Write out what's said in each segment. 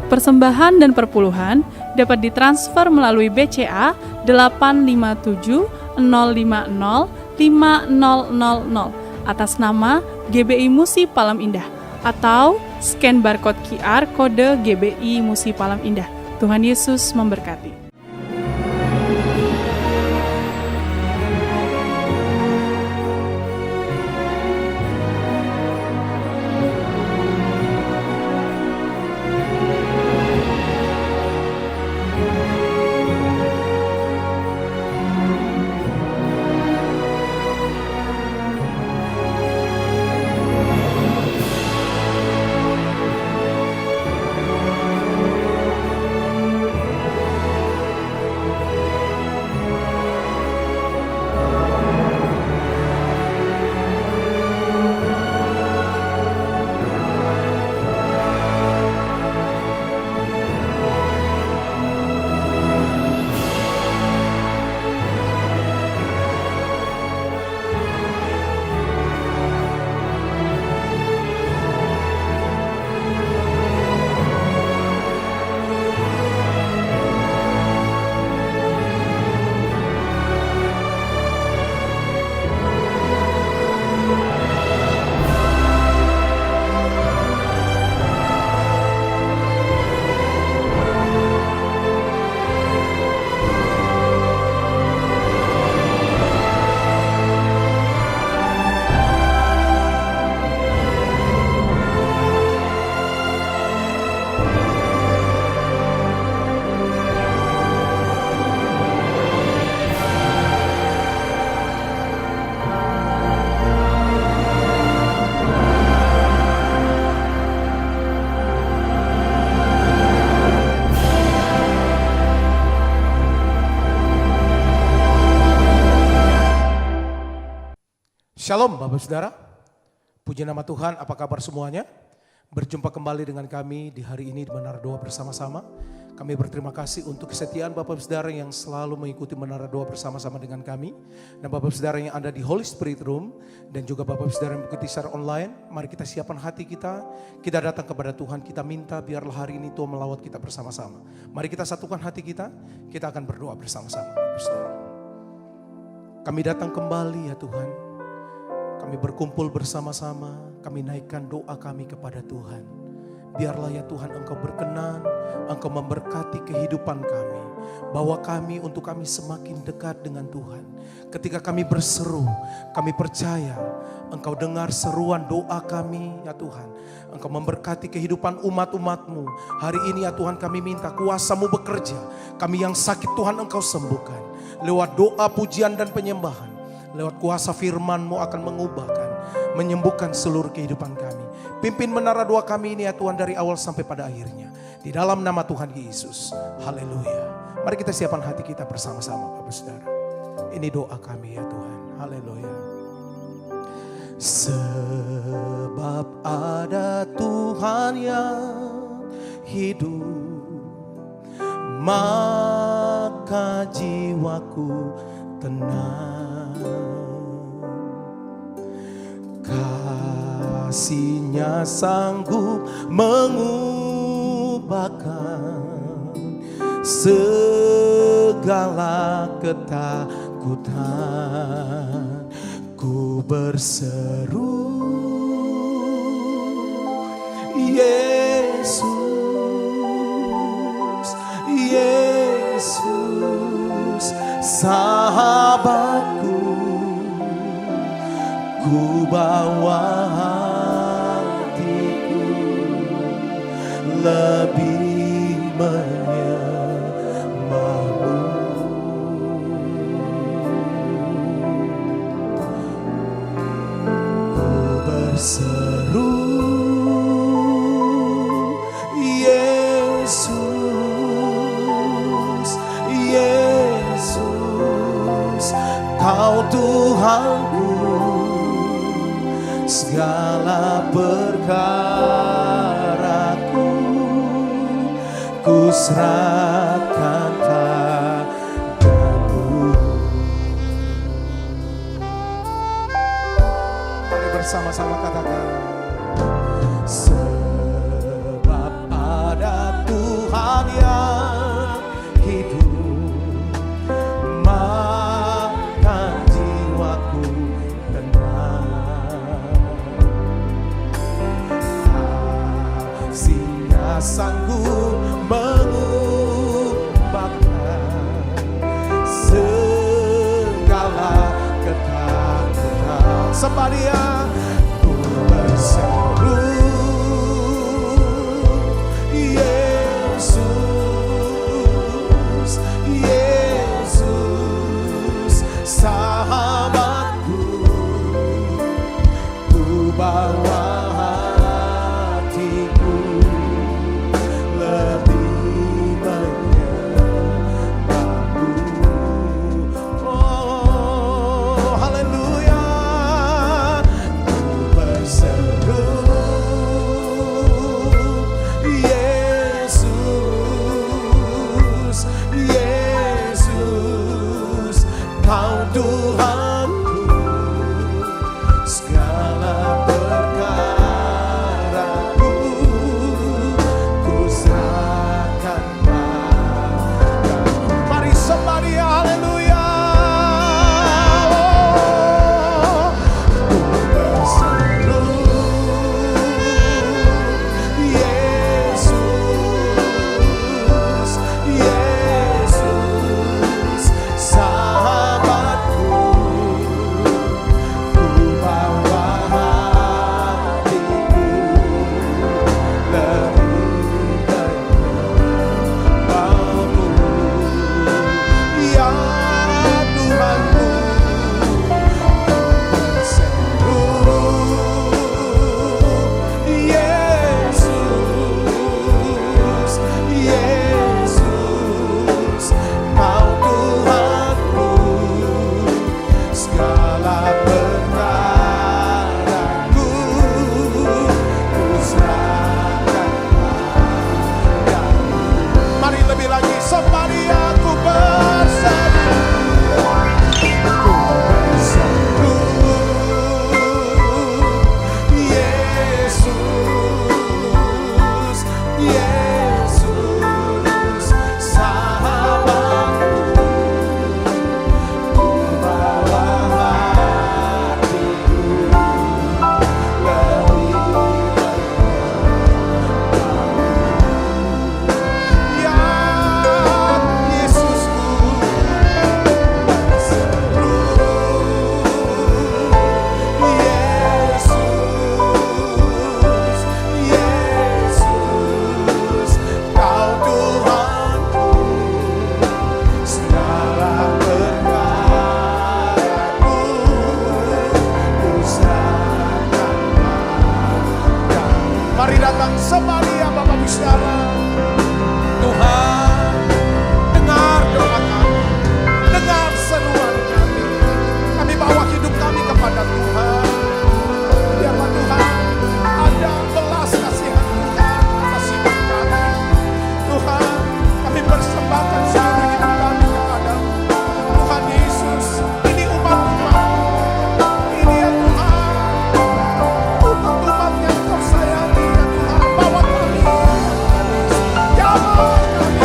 Persembahan dan perpuluhan dapat ditransfer melalui BCA 857 050 5000 atas nama GBI Musi Palam Indah atau scan barcode QR kode GBI Musi Palam Indah. Tuhan Yesus memberkati. Shalom Bapak Saudara, puji nama Tuhan, apa kabar semuanya? Berjumpa kembali dengan kami di hari ini di Menara Doa bersama-sama. Kami berterima kasih untuk kesetiaan Bapak Saudara yang selalu mengikuti Menara Doa bersama-sama dengan kami. Dan Bapak Saudara yang ada di Holy Spirit Room dan juga Bapak Saudara yang mengikuti secara online, mari kita siapkan hati kita datang kepada Tuhan, kita minta biarlah hari ini Tuhan melawat kita bersama-sama. Mari kita satukan hati kita akan berdoa bersama-sama Bapak Saudara. Kami datang kembali ya Tuhan. Kami berkumpul bersama-sama, kami naikkan doa kami kepada Tuhan. Biarlah ya Tuhan Engkau berkenan, Engkau memberkati kehidupan kami. Bawa kami untuk kami semakin dekat dengan Tuhan. Ketika kami berseru, kami percaya Engkau dengar seruan doa kami ya Tuhan. Engkau memberkati kehidupan umat-umat-Mu. Hari ini ya Tuhan kami minta kuasa-Mu bekerja. Kami yang sakit Tuhan Engkau sembuhkan. Lewat doa, pujian dan penyembahan. Lewat kuasa firman-Mu akan mengubahkan, menyembuhkan seluruh kehidupan kami. Pimpin menara doa kami ini ya Tuhan dari awal sampai pada akhirnya. Di dalam nama Tuhan Yesus. Haleluya. Mari kita siapkan hati kita bersama-sama Bapak Saudara. Ini doa kami ya Tuhan. Haleluya. Sebab ada Tuhan yang hidup, maka jiwaku tenang. Kasih-Nya sanggup mengubahkan segala ketakutan. Ku berseru, Yesus, Yesus, sahabatku. Ku bawa hatiku lebih menyembah-Mu. Ku berseru, Yesus, Yesus, Kau Tuhanku. Segala perkaraku ku serahkan padamu. Mari bersama-sama katakan. Sebab ada Tuhan kasih-Nya sanggup mengubahkan segala ketakutan. Somebody ku berseru, Yesus, Yesus, sahabatku, ku bawa hatiku lebih menyembahmu. Oh, haleluya. Ku berseru, Yesus, Yesus, Kau Tuhanku, segala perkaraku ku serahkan padamu. Mari somebody haleluya. Oh, ku berseru, Yesus, Yesus, sahabatku, ku bawa hatiku lebih menyembahmu. Ya Tuhanku, berseru, Yesus, Yesus, Kau Tuhanku, segala perkaraku ku serahkan padamu. Mari lebih lagi, somebody aku berseru, ku berseru, Yesus, Yesus, sahabatku, ku bawa hatiku lebih menyembahmu. Ya Yesusku, berseru, Yesus, Yesus, Kau Tuhanku, segala perkaraku ku serahkan padamu. Mari datang somebody ya Bapak Ibu Saudara. Tuhan, dengar doa kami, dengar seruan kami. Kami bawa hidup kami kepada Tuhan. Biarlah Tuhan ada belas kasihan Tuhan atas hidup kami. Tuhan, kami persembahkan seluruh hidup kami kepadamu. Tuhan Yesus, ini umat-umat-Mu. Ini ya Tuhan, umat-umat yang Kau sayangi ya Tuhan. Bawa kami, jamah kami,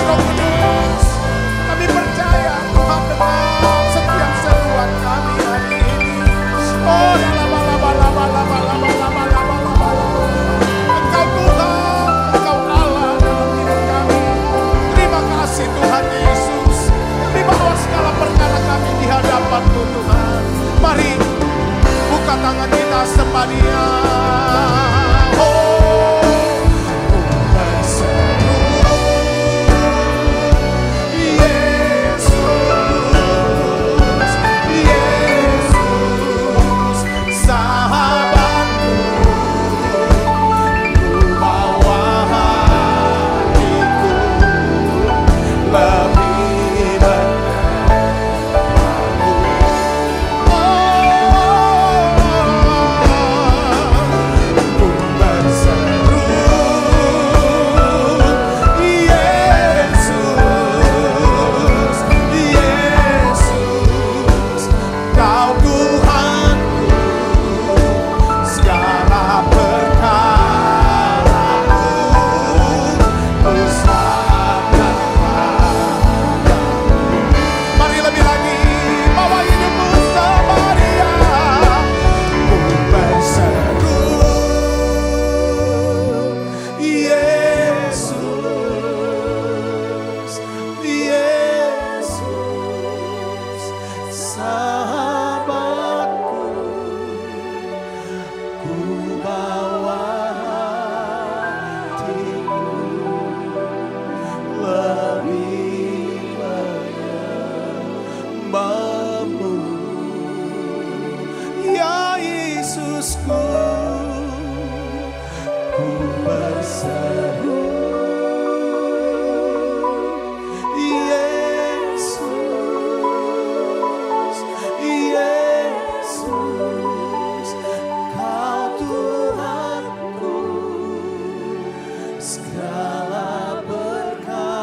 segala perkaraku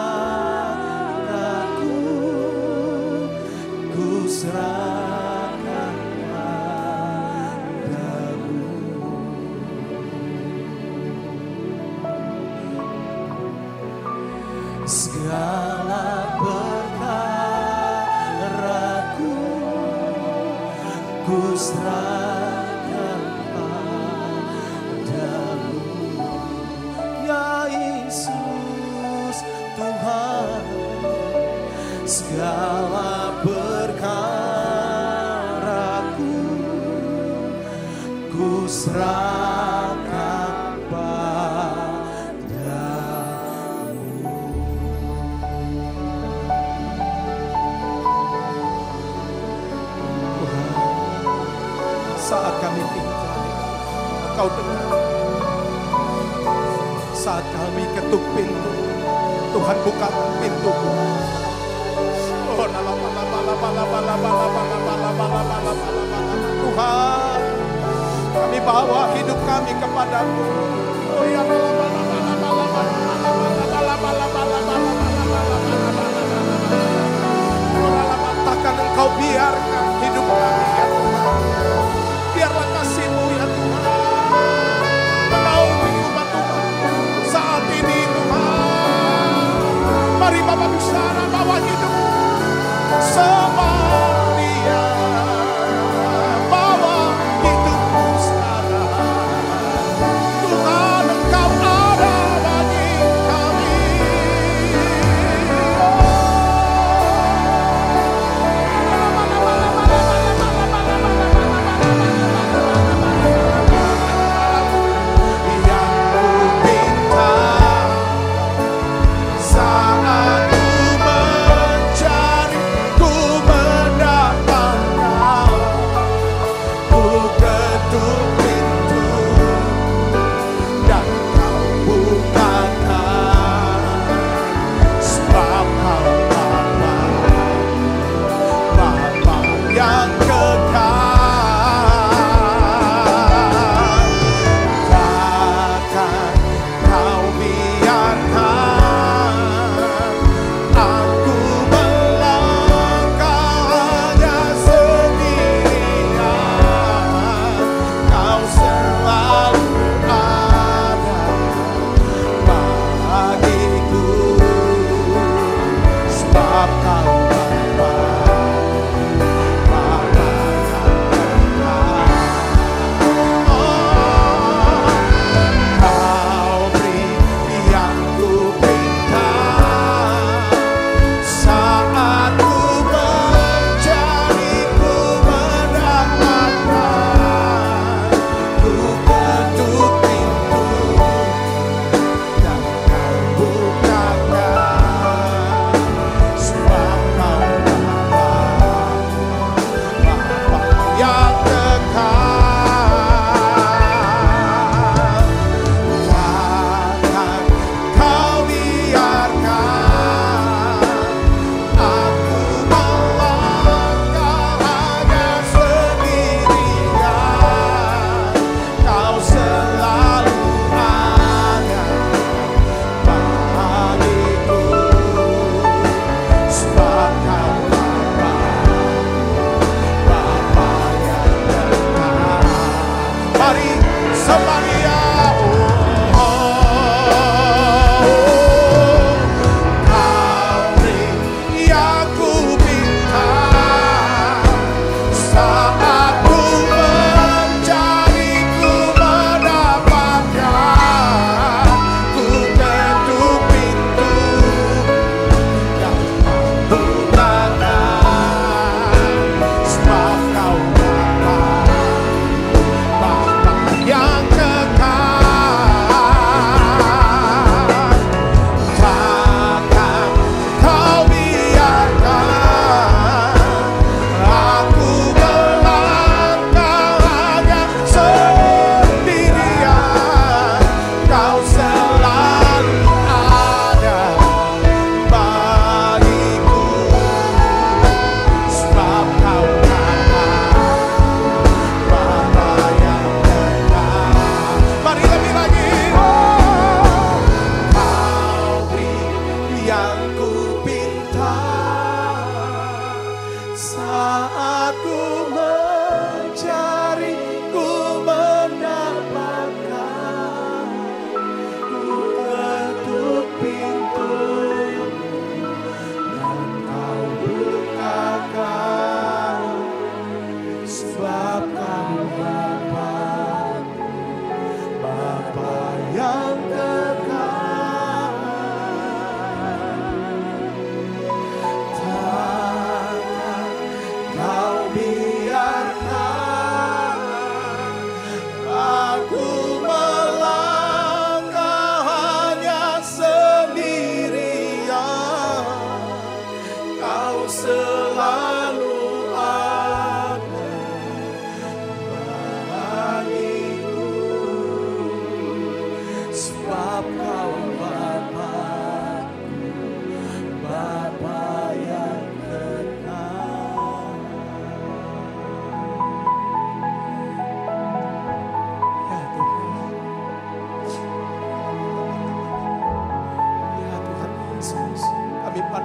ku serahkan padamu. Segala perkaraku ku serahkan padamu, ya Yesus Tuhan. Segala perkaraku ku serahkan padamu. Tuhan, saat kami tinggal, Engkau dengar. Saat kami ketuk pintu, Tuhan bukakan pintu. Oh, Tuhan, kami bawa hidup kami kepadamu. Oh ya, takkan Engkau biarkan hidup kami ya Tuhan. Biarlah kasih-Mu ya Tuhan menaungi umat Tuhan saat ini Tuhan. Mari Bapak bicara, bawa hidup sama Dia, bawa hidupmu sekarang. Tuhan, Engkau ada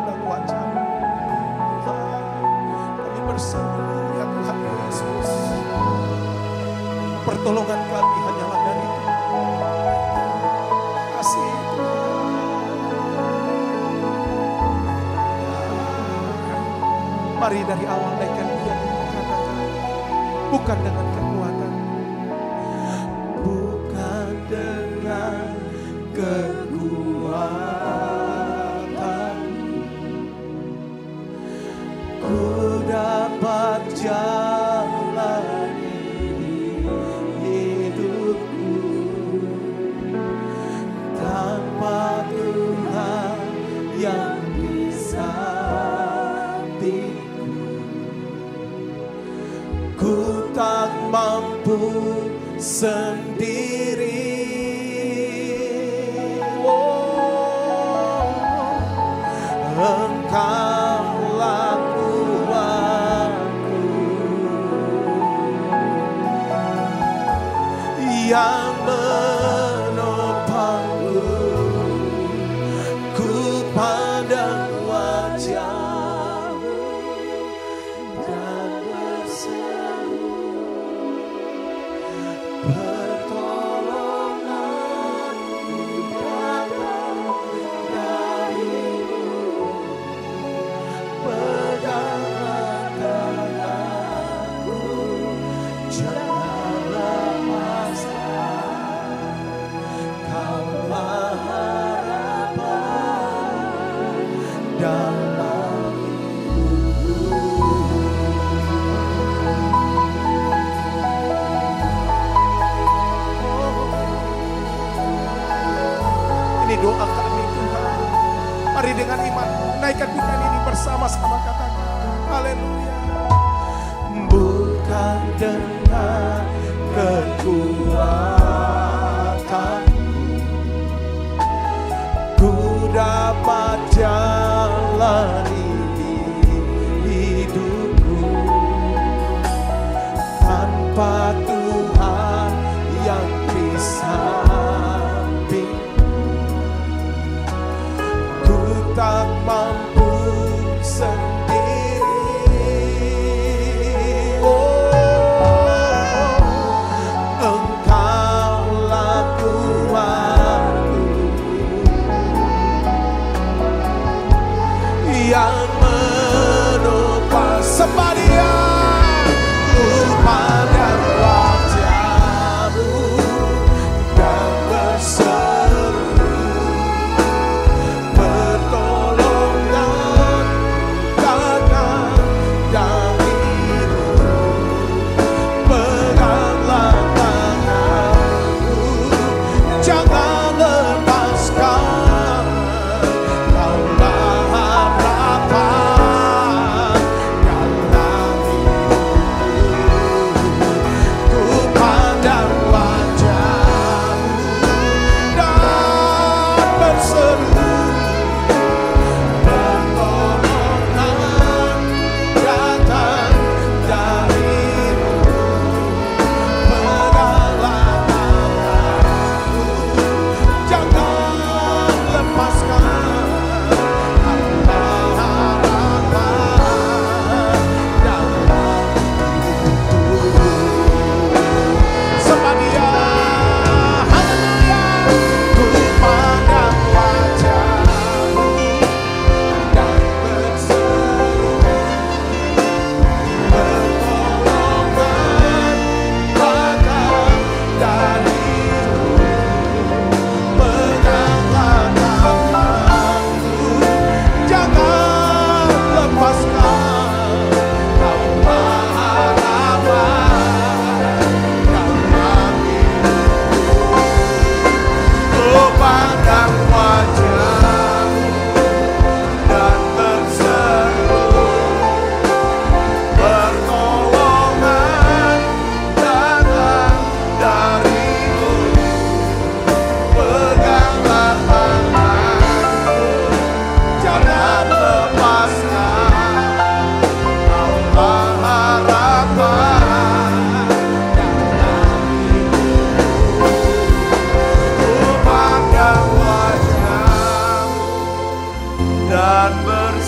memandang wajah-Mu. Tuhan, kami berseru ya Tuhan Yesus, pertolongan kami hanyalah dari Tuhan. Kasih Tuhan. Mari dari awal naikkan Dia katakan, bukan dengan kekuatan, bukan dengan kekuatan, ku dapat jalani hidupku tanpa Tuhan yang bisa sampingku. Ku tak mampu sendiri. Engkaulah kuatku yang menopangku. Ku pandang wajah-Mu dan berseru, pertolonganku datang dari-Mu. Peganglah tanganku, janganlah pasrah. Kaulah harapan dalam hidupku. Ini doa kami Tuhan. Mari dengan iman naikkan pujian ini bersama-sama, katakan haleluya. Bukan dengan kekuatanku ku dapat jalani hidupku tanpa Tuhan yang di sampingku. Ku tak mampu sendiri. Engkau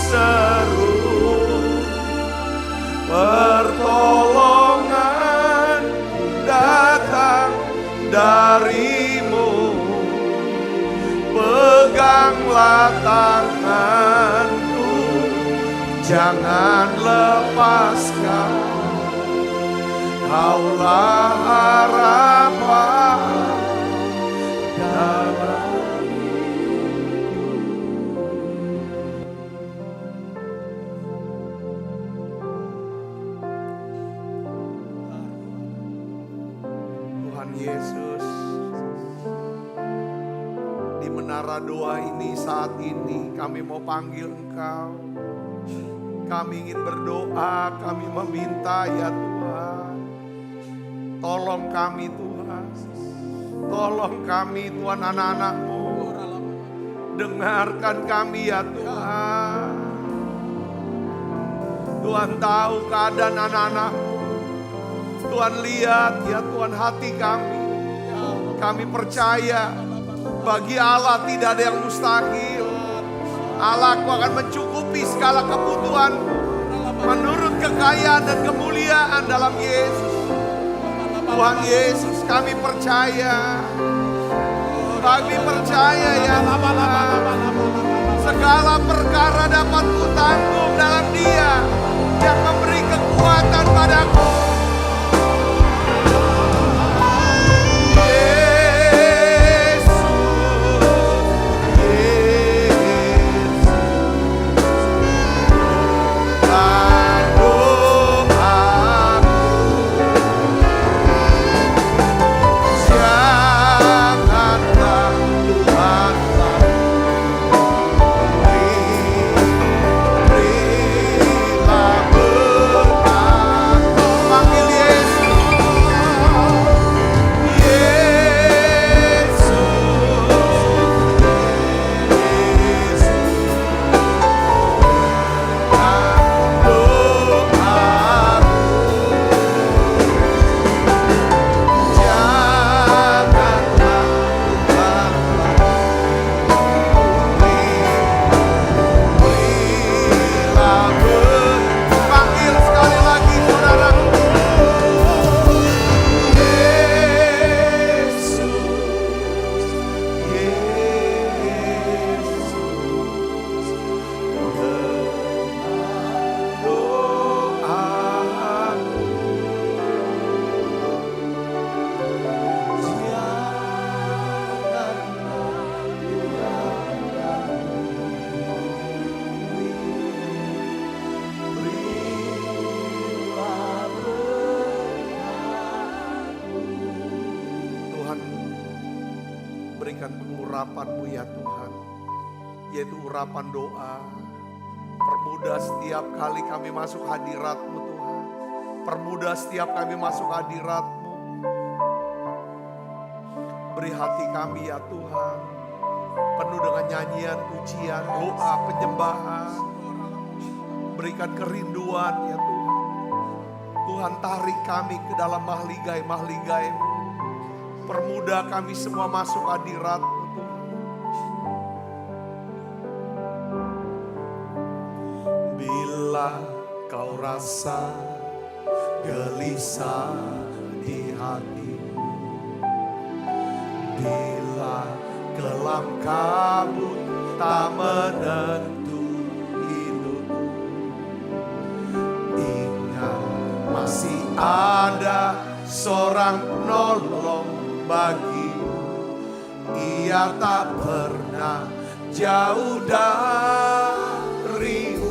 berseru, pertolongan datang darimu. Peganglah tanganku, jangan lepaskan. Kaulah harapan dalam Tuhan Yesus. Di menara doa ini saat ini kami mau panggil Engkau. Kami ingin berdoa, kami meminta ya Tuhan. Tolong kami Tuhan. Tolong kami Tuhan, anak-anak-Mu. Dengarkan kami ya Tuhan. Tuhan tahu keadaan anak-anak-Mu. Tuhan lihat ya Tuhan hati kami. Kami percaya bagi Allah tidak ada yang mustahil. Allahku akan mencukupi segala kebutuhan menurut kekayaan dan kemuliaan dalam Yesus. Tuhan Yesus, kami percaya. Kami percaya ya Tuhan. Segala perkara dapat kutanggung dalam Dia yang memberi kekuatan padaku. Urapan-Mu ya Tuhan, yaitu urapan doa. Permudah setiap kali kami masuk hadirat-Mu Tuhan. Permudah setiap kami masuk hadirat-Mu. Beri hati kami ya Tuhan, penuh dengan nyanyian, pujian, doa, penyembahan. Berikan kerinduan ya Tuhan. Tuhan tarik kami ke dalam mahligai-mahligai-Mu. Permudah kami semua masuk hadirat-Mu. Bila kau rasa gelisah di hatimu, bila kelam kabut tak menentu hidupmu, ingat masih ada seorang penolong bagimu. Ia tak pernah jauh darimu.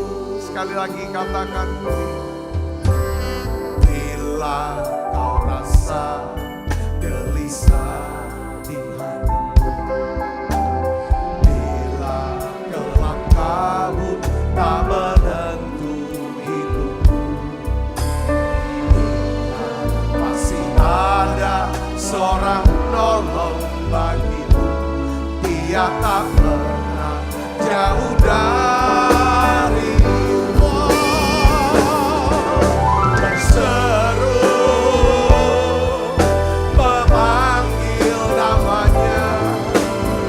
Sekali lagi katakan, bila kau rasa gelisah di hatimu, bila gelap kabut tak menentu hidupmu, masih ada seorang penolong bagimu. Dia tak pernah jauh darimu. Berseru, memanggil namanya,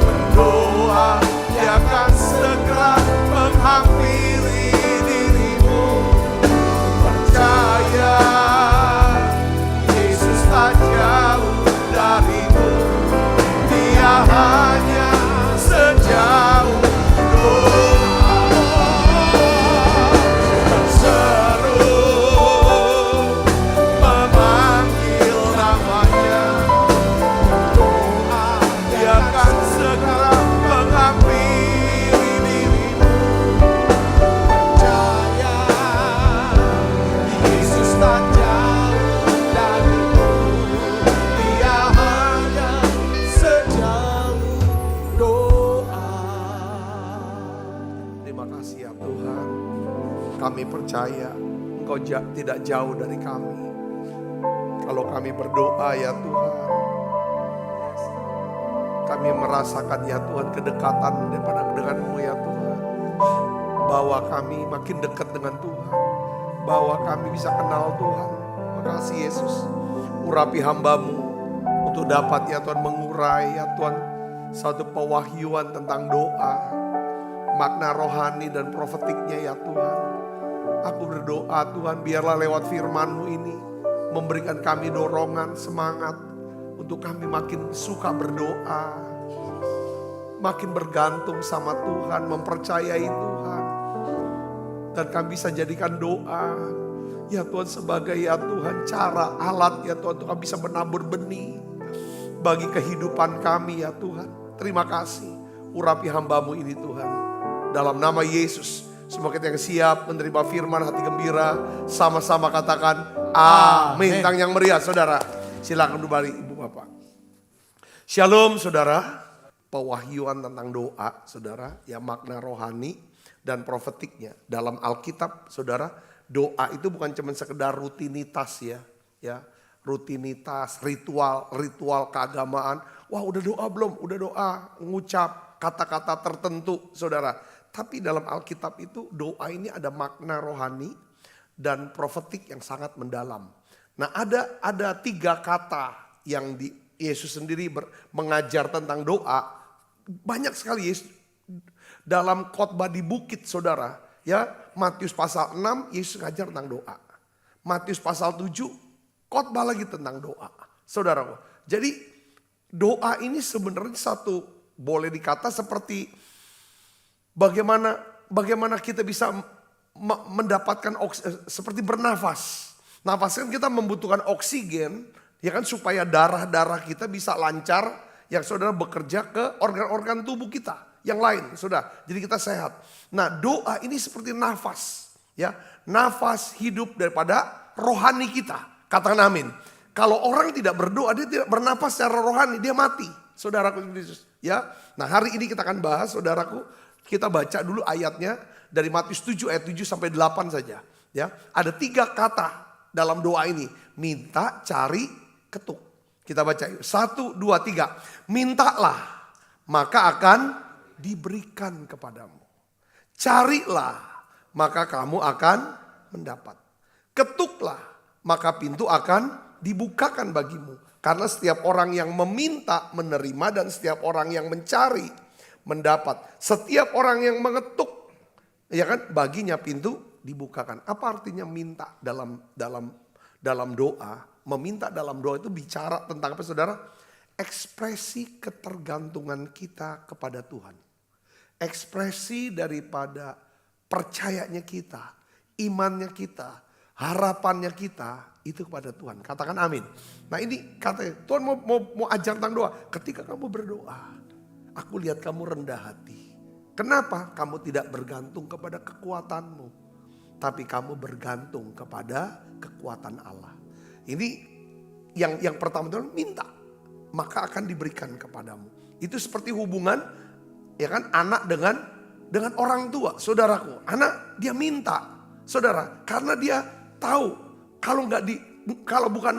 berdoa, dia akan segera menghampiri Terima kasih ya Tuhan. Kami percaya Engkau tidak jauh dari kami. Kalau kami berdoa ya Tuhan, kami merasakan ya Tuhan kedekatan dengan-Mu ya Tuhan. Bahwa kami makin dekat dengan Tuhan. Bahwa kami bisa kenal Tuhan. Makasih Yesus. Urapi hamba-Mu untuk dapat ya Tuhan mengurai ya Tuhan satu pewahyuan tentang doa. Makna rohani dan profetiknya ya Tuhan. Aku berdoa Tuhan biarlah lewat firman-Mu ini memberikan kami dorongan, semangat untuk kami makin suka berdoa. Makin bergantung sama Tuhan, mempercayai Tuhan. Dan kami bisa jadikan doa, ya Tuhan sebagai ya Tuhan cara, alat ya Tuhan untuk kami bisa menabur benih bagi kehidupan kami ya Tuhan. Terima kasih, urapi hamba-Mu ini Tuhan. Dalam nama Yesus, semua kita yang siap menerima firman hati gembira, sama-sama katakan amin. Tang yang meriah saudara, silakan kembali ibu bapak. Shalom saudara. Pewahyuan tentang doa, saudara, ya makna rohani dan profetiknya. Dalam Alkitab, saudara, doa itu bukan cuma sekedar rutinitas ya, rutinitas, ritual keagamaan. Wah, udah doa belum? Udah doa, ngucap kata-kata tertentu, saudara. Tapi dalam Alkitab itu doa ini ada makna rohani dan profetik yang sangat mendalam. Nah, ada 3 kata yang Yesus sendiri mengajar tentang doa. Banyak sekali Yesus dalam khotbah di bukit saudara. Ya, Matius pasal 6 Yesus ngajar tentang doa. Matius pasal 7 khotbah lagi tentang doa. Saudara, jadi doa ini sebenarnya satu boleh dikata seperti bagaimana kita bisa mendapatkan seperti bernafas. Nafas kan kita membutuhkan oksigen ya kan supaya darah kita bisa lancar yang saudara bekerja ke organ-organ tubuh kita yang lain, saudara. Jadi kita sehat. Nah, doa ini seperti nafas, ya, nafas hidup daripada rohani kita. Katakan amin. Kalau orang tidak berdoa, dia tidak bernafas secara rohani, dia mati. Saudaraku Yesus, ya. Nah, hari ini kita akan bahas, saudaraku, kita baca dulu ayatnya dari Matius 7 ayat 7 sampai 8 saja, ya. Ada 3 kata dalam doa ini, minta, cari, ketuk. Kita baca yuk. 1, 2, 3. Mintalah, maka akan diberikan kepadamu. Carilah, maka kamu akan mendapat. Ketuklah, maka pintu akan dibukakan bagimu. Karena setiap orang yang meminta menerima dan setiap orang yang mencari mendapat. Setiap orang yang mengetuk, ya kan, baginya pintu dibukakan. Apa artinya minta dalam doa? Meminta dalam doa itu bicara tentang apa saudara? Ekspresi ketergantungan kita kepada Tuhan. Ekspresi daripada percayanya kita, imannya kita, harapannya kita itu kepada Tuhan. Katakan amin. Nah ini katanya Tuhan mau ajar tentang doa. Ketika kamu berdoa, aku lihat kamu rendah hati. Kenapa? Kamu tidak bergantung kepada kekuatanmu, tapi kamu bergantung kepada kekuatan Allah. Ini yang pertama itu minta, maka akan diberikan kepadamu. Itu seperti hubungan ya kan anak dengan orang tua, saudaraku. Anak dia minta, saudara, karena dia tahu kalau bukan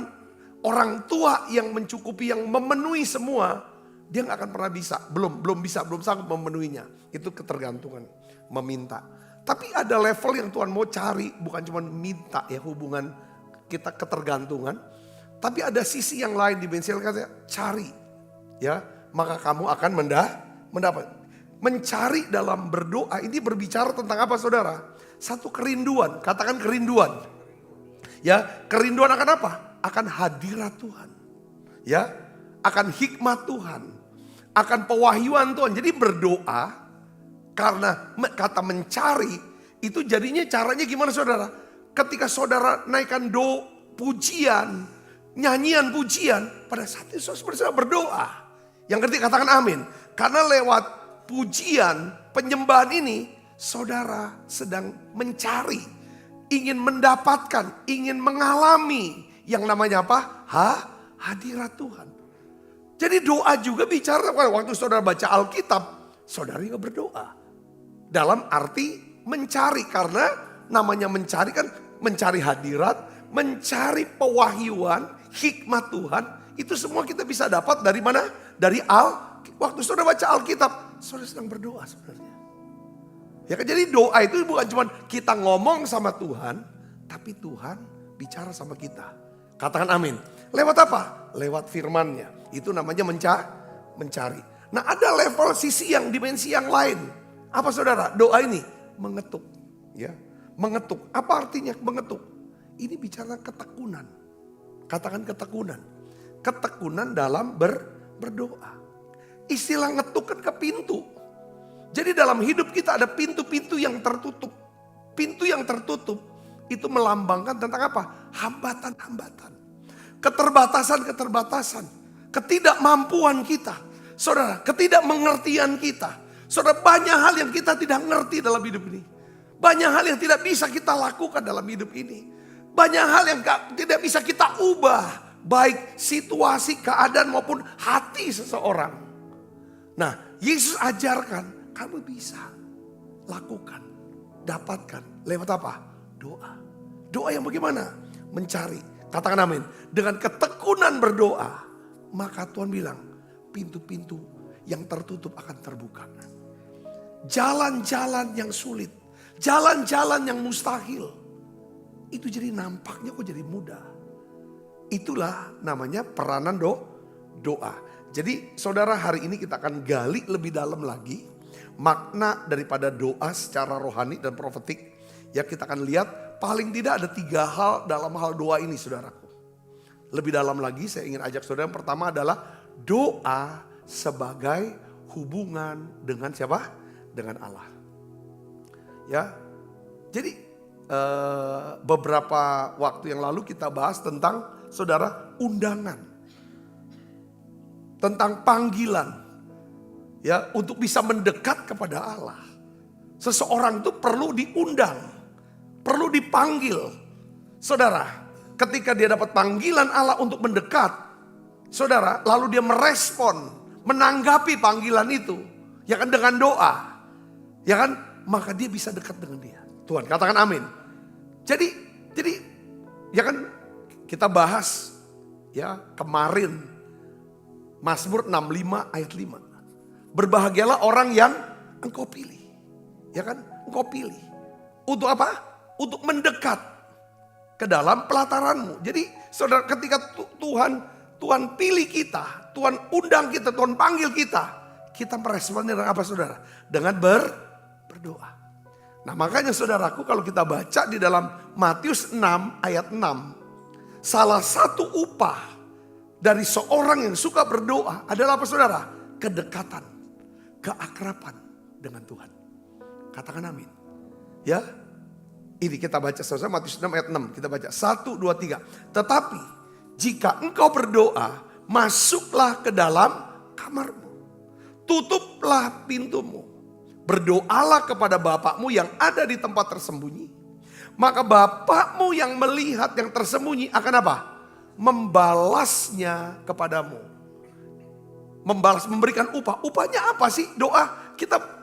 orang tua yang mencukupi, yang memenuhi semua, dia nggak akan pernah bisa, belum sanggup memenuhinya. Itu ketergantungan, meminta. Tapi ada level yang Tuhan mau cari, bukan cuma minta ya hubungan kita ketergantungan, tapi ada sisi yang lain di bensil katanya cari, ya maka kamu akan mendapat. Mencari dalam berdoa ini berbicara tentang apa saudara? Satu kerinduan, katakan kerinduan, ya kerinduan akan apa? Akan hadirat Tuhan, ya akan hikmat Tuhan, akan pewahyuan Tuhan. Jadi berdoa karena kata mencari itu jadinya caranya gimana saudara? Ketika saudara naikkan pujian, nyanyian pujian, pada saat itu saudara berdoa. Yang ketiga katakan amin. Karena lewat pujian, penyembahan ini, saudara sedang mencari, ingin mendapatkan, ingin mengalami yang namanya apa? Hadirat Tuhan. Jadi doa juga bicara, waktu saudara baca Alkitab, saudara juga berdoa. Dalam arti mencari, karena namanya mencari kan mencari hadirat, mencari pewahyuan, hikmat Tuhan. Itu semua kita bisa dapat dari mana? Dari waktu saudara baca Alkitab, saudara sedang berdoa sebenarnya. Ya kan, jadi doa itu bukan cuma kita ngomong sama Tuhan, tapi Tuhan bicara sama kita. Katakan amin. Lewat apa? Lewat firman-Nya. Itu namanya mencari. Nah, ada level sisi yang dimensi yang lain. Apa saudara? Doa ini mengetuk. Ya, mengetuk. Apa artinya mengetuk? Ini bicara ketekunan. Katakan ketekunan. Ketekunan dalam berdoa. Istilah ngetuk kan ke pintu. Jadi dalam hidup kita ada pintu-pintu yang tertutup. Pintu yang tertutup itu melambangkan tentang apa? Hambatan-hambatan. Keterbatasan-keterbatasan. Ketidakmampuan kita. Saudara, ketidakmengertian kita. Saudara, banyak hal yang kita tidak ngerti dalam hidup ini. Banyak hal yang tidak bisa kita lakukan dalam hidup ini. Banyak hal yang tidak bisa kita ubah. Baik situasi, keadaan maupun hati seseorang. Nah, Yesus ajarkan, kamu bisa lakukan, dapatkan. Lewat apa? Doa. Doa yang bagaimana? Mencari. Katakan amin. Dengan ketekunan berdoa, maka Tuhan bilang, pintu-pintu yang tertutup akan terbuka. Jalan-jalan yang sulit, jalan-jalan yang mustahil, itu jadi nampaknya kok jadi mudah. Itulah namanya peranan doa. Jadi saudara, hari ini kita akan gali lebih dalam lagi makna daripada doa secara rohani dan profetik. Ya, kita akan lihat paling tidak ada 3 hal dalam hal doa ini, saudaraku. Lebih dalam lagi saya ingin ajak saudara, yang pertama adalah doa sebagai hubungan dengan siapa? Dengan Allah. Ya, jadi beberapa waktu yang lalu kita bahas tentang, saudara, undangan. Tentang panggilan. Ya, untuk bisa mendekat kepada Allah. Seseorang itu perlu diundang. Perlu dipanggil. Saudara, ketika dia dapat panggilan Allah untuk mendekat, saudara, lalu dia merespon, menanggapi panggilan itu, ya kan, dengan doa, ya kan, maka dia bisa dekat dengan dia. Tuhan, katakan amin. Jadi, ya kan, kita bahas, ya, kemarin, Mazmur 65 ayat 5. Berbahagialah orang yang engkau pilih, ya kan, engkau pilih. Untuk apa? Untuk mendekat ke dalam pelataranmu. Jadi, saudara, ketika Tuhan pilih kita, Tuhan undang kita, Tuhan panggil kita meresponnya dengan apa, saudara? Dengan berdoa. Nah, makanya saudaraku, kalau kita baca di dalam Matius 6 ayat 6, salah satu upah dari seorang yang suka berdoa adalah apa, saudara? Kedekatan, keakraban dengan Tuhan. Katakan amin. Ya, ini kita baca saudara, Matius 6 ayat 6. Kita baca 1, 2, 3. Tetapi jika engkau berdoa, masuklah ke dalam kamarmu. Tutuplah pintumu. Berdoalah kepada Bapakmu yang ada di tempat tersembunyi. Maka Bapakmu yang melihat yang tersembunyi akan apa? Membalasnya kepadamu. Membalas, memberikan upah. Upahnya apa sih doa?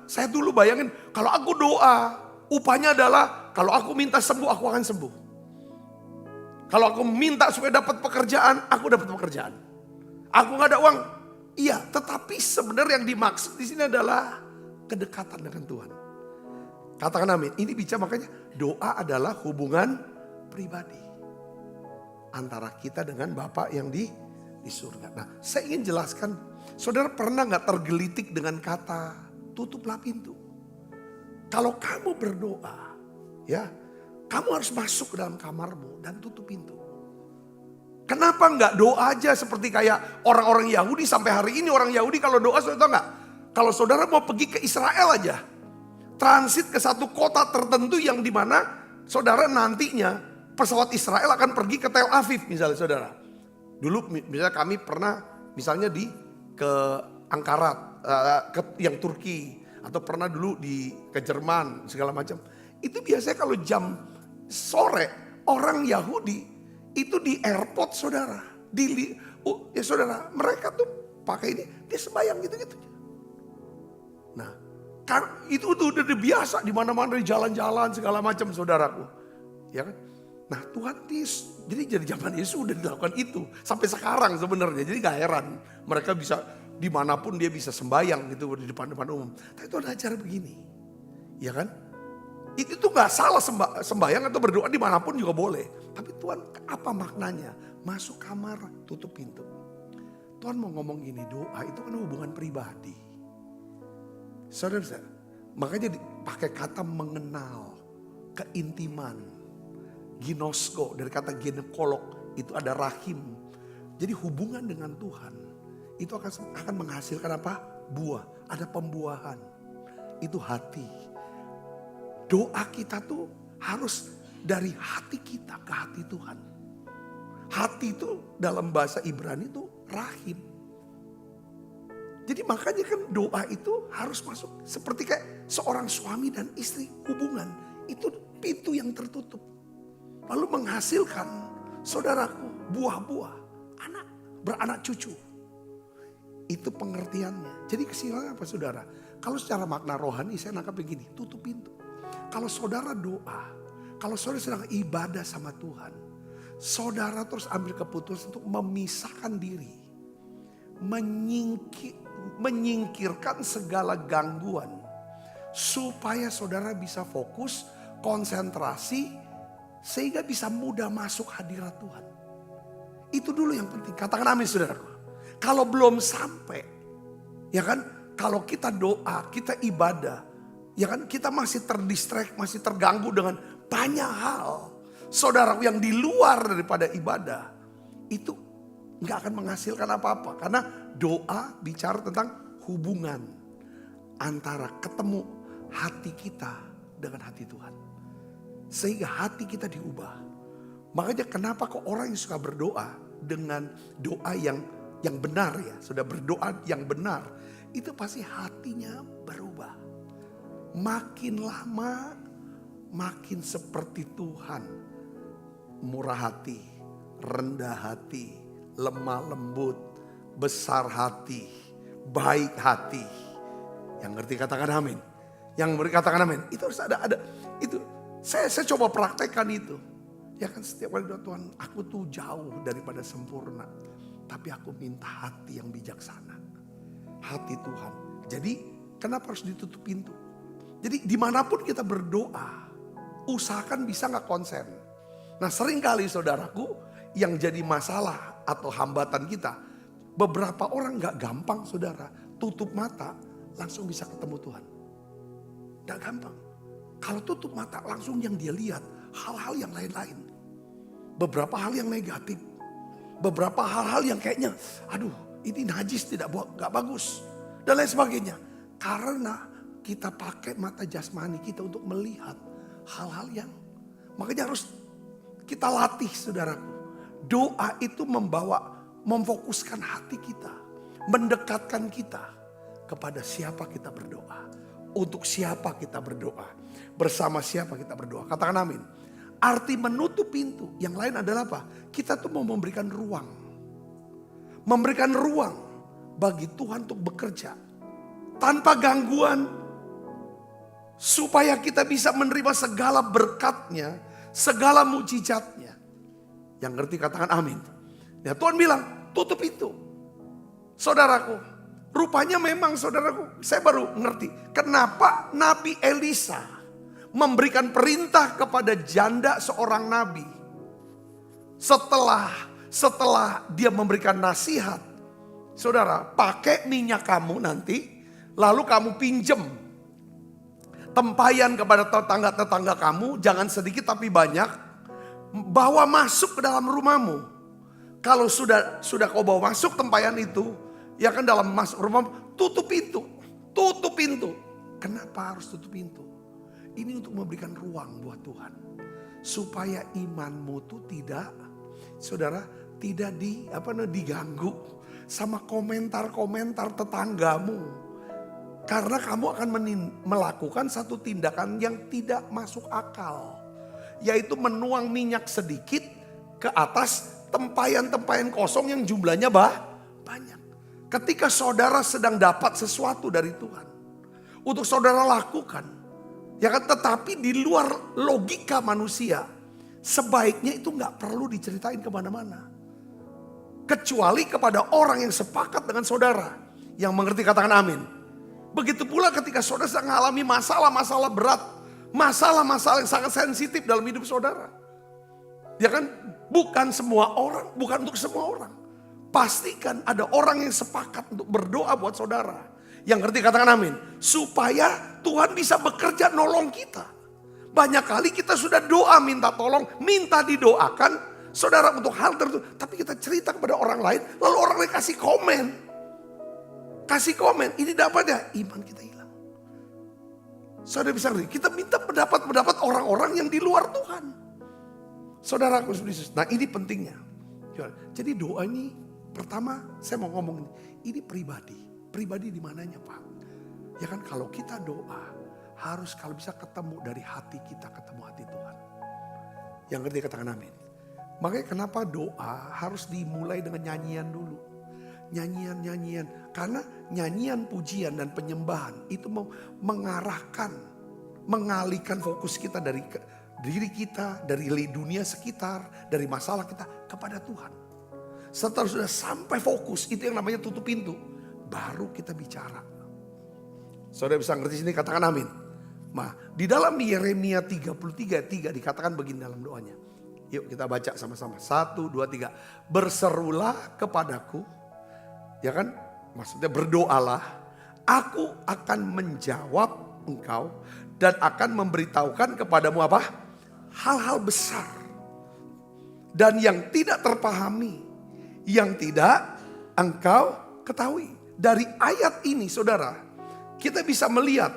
Saya dulu bayangin, kalau aku doa, upahnya adalah kalau aku minta sembuh, aku akan sembuh. Kalau aku minta supaya dapat pekerjaan, aku dapat pekerjaan. Aku gak ada uang, iya. Tetapi sebenarnya yang dimaksud di sini adalah kedekatan dengan Tuhan. Katakan amin. Ini bicara, makanya doa adalah hubungan pribadi antara kita dengan Bapa yang di surga. Nah, saya ingin jelaskan, saudara pernah gak tergelitik dengan kata tutuplah pintu? Kalau kamu berdoa, ya, kamu harus masuk ke dalam kamarmu dan tutup pintu. Kenapa enggak doa aja seperti kayak orang-orang Yahudi sampai hari ini? Orang Yahudi kalau doa, saudara tahu enggak? Kalau saudara mau pergi ke Israel aja, transit ke satu kota tertentu yang dimana saudara nantinya pesawat Israel akan pergi ke Tel Aviv misalnya, saudara. Dulu misalnya kami pernah misalnya ke Ankara, yang Turki, atau pernah dulu ke Jerman segala macam. Itu biasanya kalau jam sore orang Yahudi itu di airport, saudara. Ya saudara, mereka tuh pakai ini, dia sembahyang gitu-gitu. Nah, Itu udah biasa di mana-mana, di jalan-jalan segala macam, saudaraku. Ya kan? Nah Tuhan jadi zaman Yesus udah dilakukan itu sampai sekarang sebenarnya. Jadi gak heran mereka bisa dimanapun dia bisa sembahyang gitu di depan-depan umum. Tapi itu ada acara begini, ya kan? Itu tuh gak salah sembahyang atau berdoa dimanapun juga boleh. Tapi Tuhan apa maknanya? Masuk kamar, tutup pintu. Tuhan mau ngomong gini, doa itu kan hubungan pribadi. Saudara, makanya dipakai kata mengenal, keintiman, ginosko, dari kata ginekolog, itu ada rahim. Jadi hubungan dengan Tuhan, itu akan menghasilkan apa? Buah, ada pembuahan. Itu hati. Doa kita tuh harus dari hati kita ke hati Tuhan. Hati itu dalam bahasa Ibrani itu rahim. Jadi makanya kan doa itu harus masuk seperti kayak seorang suami dan istri hubungan. Itu pintu yang tertutup. Lalu menghasilkan saudaraku buah-buah, beranak cucu. Itu pengertiannya. Jadi kesimpulannya apa saudara? Kalau secara makna rohani saya nangkap begini, tutup pintu. Kalau saudara doa, kalau saudara sedang ibadah sama Tuhan, saudara terus ambil keputusan untuk memisahkan diri. Menyingkirkan segala gangguan. Supaya saudara bisa fokus, konsentrasi, sehingga bisa mudah masuk hadirat Tuhan. Itu dulu yang penting. Katakan amin saudaraku. Kalau belum sampai, ya kan, kalau kita doa, kita ibadah, ya kan, kita masih terdistract, masih terganggu dengan banyak hal. Saudaraku yang di luar daripada ibadah, itu nggak akan menghasilkan apa-apa. Karena doa bicara tentang hubungan antara ketemu hati kita dengan hati Tuhan. Sehingga hati kita diubah. Makanya kenapa kok orang yang suka berdoa dengan doa yang benar ya. Sudah berdoa yang benar. Itu pasti hatinya berubah. Makin lama makin seperti Tuhan. Murah hati, rendah hati, lemah lembut, besar hati, baik hati. Yang ngerti katakan amin. Yang berkatakan amin. Itu harus ada itu. Saya coba praktekkan itu. Ya kan setiap kali doa Tuhan, aku tuh jauh daripada sempurna. Tapi aku minta hati yang bijaksana. Hati Tuhan. Jadi kenapa harus ditutup pintu? Jadi dimanapun kita berdoa, usahakan bisa gak konsen. Nah seringkali saudaraku yang jadi masalah atau hambatan kita. Beberapa orang gak gampang saudara, tutup mata langsung bisa ketemu Tuhan. Gak gampang. Kalau tutup mata langsung yang dia lihat hal-hal yang lain-lain. Beberapa hal yang negatif. Beberapa hal-hal yang kayaknya aduh ini najis gak bagus. Dan lain sebagainya. Karena kita pakai mata jasmani kita untuk melihat hal-hal yang. Makanya harus kita latih saudaraku. Doa itu memfokuskan hati kita. Mendekatkan kita kepada siapa kita berdoa. Untuk siapa kita berdoa. Bersama siapa kita berdoa. Katakan amin. Arti menutup pintu. Yang lain adalah apa? Kita tuh mau memberikan ruang. Memberikan ruang bagi Tuhan untuk bekerja. Tanpa gangguan. Supaya kita bisa menerima segala berkatnya. Segala mujizatnya. Yang ngerti katakan amin. Ya Tuhan bilang tutup pintu. Saudaraku. Rupanya memang saudaraku. Saya baru ngerti. Kenapa Nabi Elisa memberikan perintah kepada janda seorang nabi. Setelah dia memberikan nasihat. Saudara, pakai minyak kamu nanti. Lalu kamu pinjem tempayan kepada tetangga-tetangga kamu. Jangan sedikit tapi banyak. Bawa masuk ke dalam rumahmu. Kalau sudah kau bawa masuk tempayan itu. Ya kan dalam masuk rumahmu. Tutup pintu. Tutup pintu. Kenapa harus tutup pintu? Ini untuk memberikan ruang buat Tuhan. Supaya imanmu tuh tidak, saudara, tidak diganggu sama komentar-komentar tetanggamu. Karena kamu akan melakukan satu tindakan yang tidak masuk akal. Yaitu menuang minyak sedikit ke atas tempayan-tempayan kosong yang jumlahnya banyak. Ketika saudara sedang dapat sesuatu dari Tuhan. untuk saudara lakukan. Ya kan, tetapi di luar logika manusia, sebaiknya itu nggak perlu diceritain kemana-mana. Kecuali kepada orang yang sepakat dengan saudara. Yang mengerti, katakan amin. Begitu pula ketika saudara sedang mengalami masalah-masalah berat. Masalah-masalah yang sangat sensitif dalam hidup saudara. Ya kan, bukan semua orang, bukan untuk semua orang. Pastikan ada orang yang sepakat untuk berdoa buat saudara. Yang ngerti katakan amin. Supaya Tuhan bisa bekerja nolong kita. Banyak kali kita sudah doa minta tolong, minta didoakan. Saudara untuk hal tertentu. Tapi kita cerita kepada orang lain, lalu orang lain kasih komen. Kasih komen, ini dapat ya, iman kita hilang. Saudara bisa ngerti, kita minta pendapat orang-orang yang di luar Tuhan. Saudaraku, nah ini pentingnya. Jadi doa ini, pertama saya mau ngomong ini pribadi. Pribadi di mananya Pak? Ya kan kalau kita doa, harus kalau bisa ketemu dari hati kita, ketemu hati Tuhan. Yang ngerti katakan amin. Makanya kenapa doa harus dimulai dengan nyanyian dulu. Nyanyian. Karena nyanyian, pujian dan penyembahan itu mau mengarahkan, mengalihkan fokus kita dari diri kita, dari dunia sekitar, dari masalah kita kepada Tuhan. Setelah sudah sampai fokus, itu yang namanya tutup pintu. Baru kita bicara. Saudara bisa ngerti sini, katakan amin. Nah, di dalam Yeremia 33:3 dikatakan begini dalam doanya. Yuk kita baca sama-sama. 1, 2, 3. Berserulah kepadaku. Ya kan? Maksudnya berdoalah. Aku akan menjawab engkau. Dan akan memberitahukan kepadamu apa? Hal-hal besar. Dan yang tidak terpahami. Yang tidak engkau ketahui. Dari ayat ini saudara. Kita bisa melihat.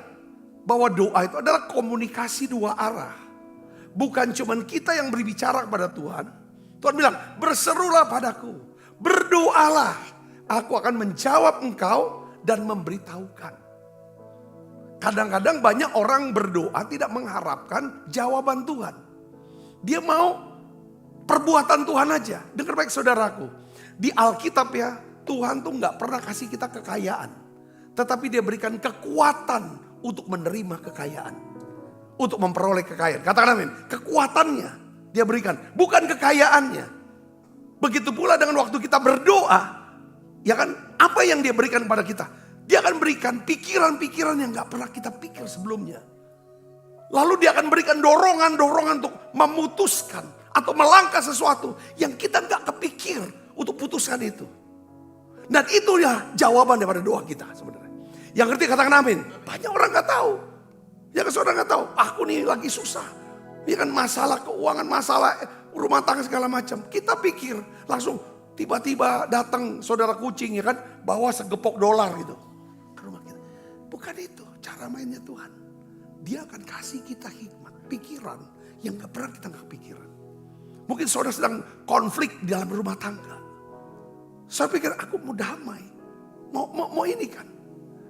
Bahwa doa itu adalah komunikasi dua arah. Bukan cuman kita yang berbicara kepada Tuhan. Tuhan bilang, berserulah padaku. Berdoalah. Aku akan menjawab engkau dan memberitahukan. Kadang-kadang banyak orang berdoa tidak mengharapkan jawaban Tuhan. Dia mau perbuatan Tuhan aja. Dengar baik saudaraku. Di Alkitab ya, Tuhan tuh gak pernah kasih kita kekayaan. Tetapi dia berikan kekuatan untuk menerima kekayaan. Untuk memperoleh kekayaan. Katakan amin. Kekuatannya dia berikan. Bukan kekayaannya. Begitu pula dengan waktu kita berdoa. Ya kan. Apa yang dia berikan kepada kita. Dia akan berikan pikiran-pikiran yang gak pernah kita pikir sebelumnya. Lalu dia akan berikan dorongan-dorongan untuk memutuskan. Atau melangkah sesuatu yang kita gak kepikir untuk putuskan itu. Dan itu ya jawaban daripada doa kita sebenarnya. Yang ngerti katakan amin. Banyak orang gak tahu. Ya kan saudara gak tahu, aku nih lagi susah. Ya kan masalah keuangan, masalah rumah tangga segala macam. Kita pikir langsung tiba-tiba datang saudara kucing ya kan. Bawa segepok dolar gitu ke rumah kita. Bukan itu cara mainnya Tuhan. Dia akan kasih kita hikmat, pikiran yang gak pernah kita gak kepikiran. Mungkin saudara sedang konflik di dalam rumah tangga. Saya pikir aku mau damai. Mau ini kan.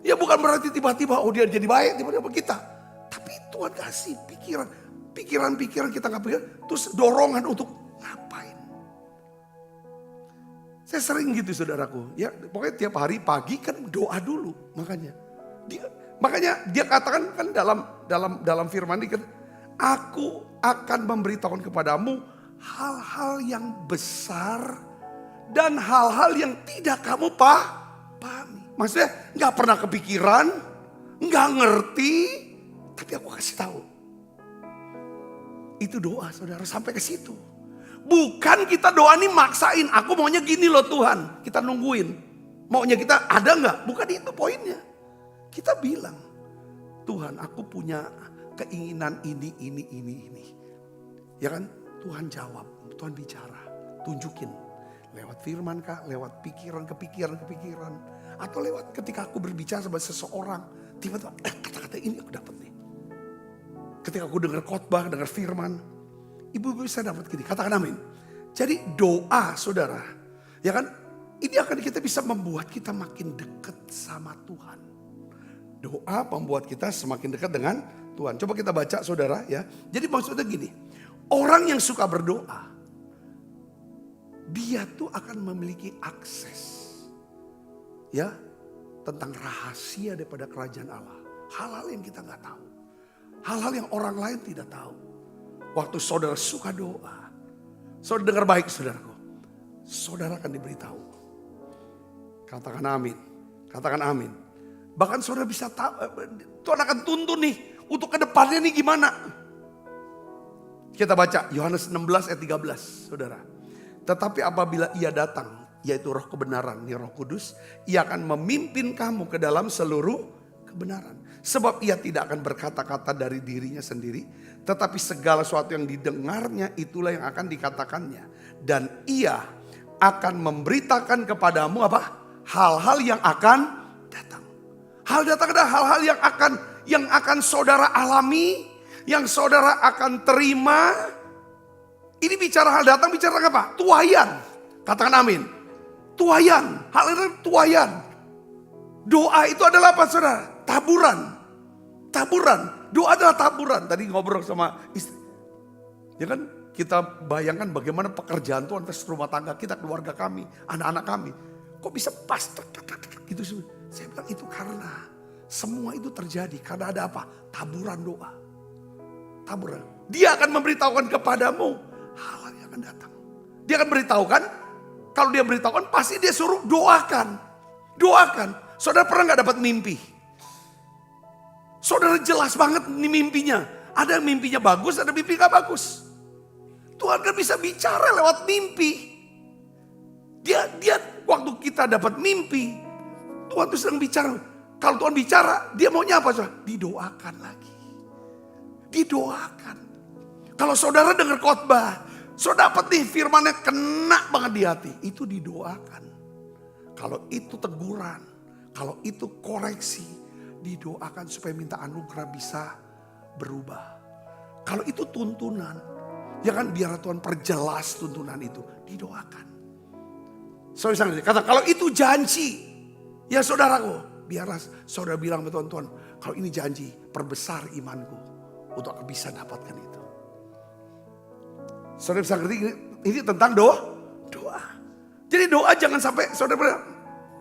Ya bukan berarti tiba-tiba dia jadi baik tiba-tiba kita. Tapi Tuhan kasih pikiran kita gak pikir. Terus dorongan untuk ngapain. Saya sering gitu saudaraku. Ya pokoknya tiap hari pagi kan doa dulu. Makanya dia katakan kan dalam firman ini kan. Aku akan memberitahukan kepadamu hal-hal yang besar. Dan hal-hal yang tidak kamu pahami. Maksudnya gak pernah kepikiran. Gak ngerti. Tapi aku kasih tahu. Itu doa saudara sampai ke situ. Bukan kita doa ini maksain. Aku maunya gini loh Tuhan. Kita nungguin. Maunya kita ada gak? Bukan itu poinnya. Kita bilang. Tuhan aku punya keinginan ini. Ya kan? Tuhan jawab. Tuhan bicara. Tunjukin. Lewat firman kah? Lewat kepikiran. Atau lewat ketika aku berbicara sama seseorang. Tiba-tiba kata-kata ini aku dapat nih. Ketika aku dengar khotbah, dengar firman. Ibu-ibu bisa dapat gini. Katakan amin. Jadi doa saudara. Ya kan? Ini akan kita bisa membuat kita makin dekat sama Tuhan. Doa membuat kita semakin dekat dengan Tuhan. Coba kita baca saudara ya. Jadi maksudnya gini. Orang yang suka berdoa. Dia tuh akan memiliki akses. Ya. Tentang rahasia daripada kerajaan Allah. Hal-hal yang kita nggak tahu. Hal-hal yang orang lain tidak tahu. Waktu saudara suka doa. Saudara dengar baik saudaraku. Saudara akan diberitahu. Katakan amin. Katakan amin. Bahkan saudara bisa tahu. Tuhan akan tuntun nih. Untuk kedepannya nih gimana. Kita baca Yohanes 16 ayat 13 saudara. Tetapi apabila ia datang. Yaitu roh kebenaran. Ini roh kudus. Ia akan memimpin kamu ke dalam seluruh kebenaran. Sebab ia tidak akan berkata-kata dari dirinya sendiri. Tetapi segala sesuatu yang didengarnya itulah yang akan dikatakannya. Dan ia akan memberitakan kepadamu apa? Hal-hal yang akan datang. Hal datang adalah hal-hal yang akan saudara alami. Yang saudara akan terima. Ini bicara hal datang, bicara apa? Tuayan. Katakan amin. Tuayan. Hal itu tuayan. Doa itu adalah apa saudara? Taburan. Taburan. Doa adalah taburan. Tadi ngobrol sama istri. Ya kan kita bayangkan bagaimana pekerjaan Tuhan atas rumah tangga kita, keluarga kami, anak-anak kami. Kok bisa pas gitu. Saya bilang itu karena semua itu terjadi. Karena ada apa? Taburan doa. Taburan. Dia akan memberitahukan kepadamu hal yang akan datang. Dia akan beritahukan. Kalau dia beritahukan pasti dia suruh doakan. Doakan. Saudara pernah gak dapat mimpi? Saudara jelas banget nih mimpinya. Ada mimpinya bagus, ada mimpi gak bagus. Tuhan kan bisa bicara lewat mimpi. Dia waktu kita dapat mimpi, Tuhan tuh sedang bicara. Kalau Tuhan bicara, dia maunya apa? Didoakan lagi. Didoakan. Kalau saudara dengar khotbah, saudara dapat nih firmannya kena banget di hati. Itu didoakan. Kalau itu teguran, kalau itu koreksi, didoakan supaya minta anugerah bisa berubah. Kalau itu tuntunan, ya kan biar Tuhan perjelas tuntunan itu, didoakan. Saudara kata kalau itu janji, ya saudaraku, biarlah saudara bilang ke Tuhan, kalau ini janji, perbesar imanku untuk aku bisa dapatkan itu. Saudara bisa ngerti ini tentang doa. Jadi doa jangan sampai saudara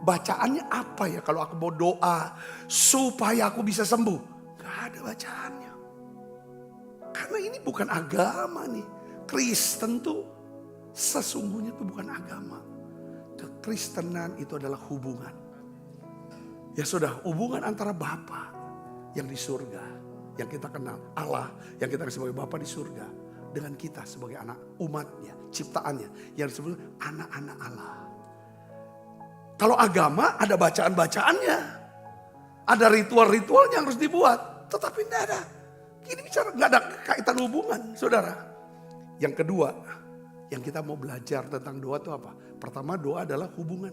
bacaannya apa ya kalau aku mau doa supaya aku bisa sembuh. Gak ada bacaannya. Karena ini bukan agama nih. Kristen tuh sesungguhnya tuh bukan agama. Kekristenan itu adalah hubungan. Ya sudah, hubungan antara Bapa yang di surga, yang kita kenal, Allah yang kita kenal sebagai Bapa di surga, dengan kita sebagai anak umatnya, ciptaannya, yang disebut anak-anak Allah. Kalau agama ada bacaan-bacaannya, ada ritual-ritual yang harus dibuat, tetapi tidak ada. Ini bicara nggak ada kaitan hubungan, saudara. Yang kedua, yang kita mau belajar tentang doa itu apa? Pertama, doa adalah hubungan.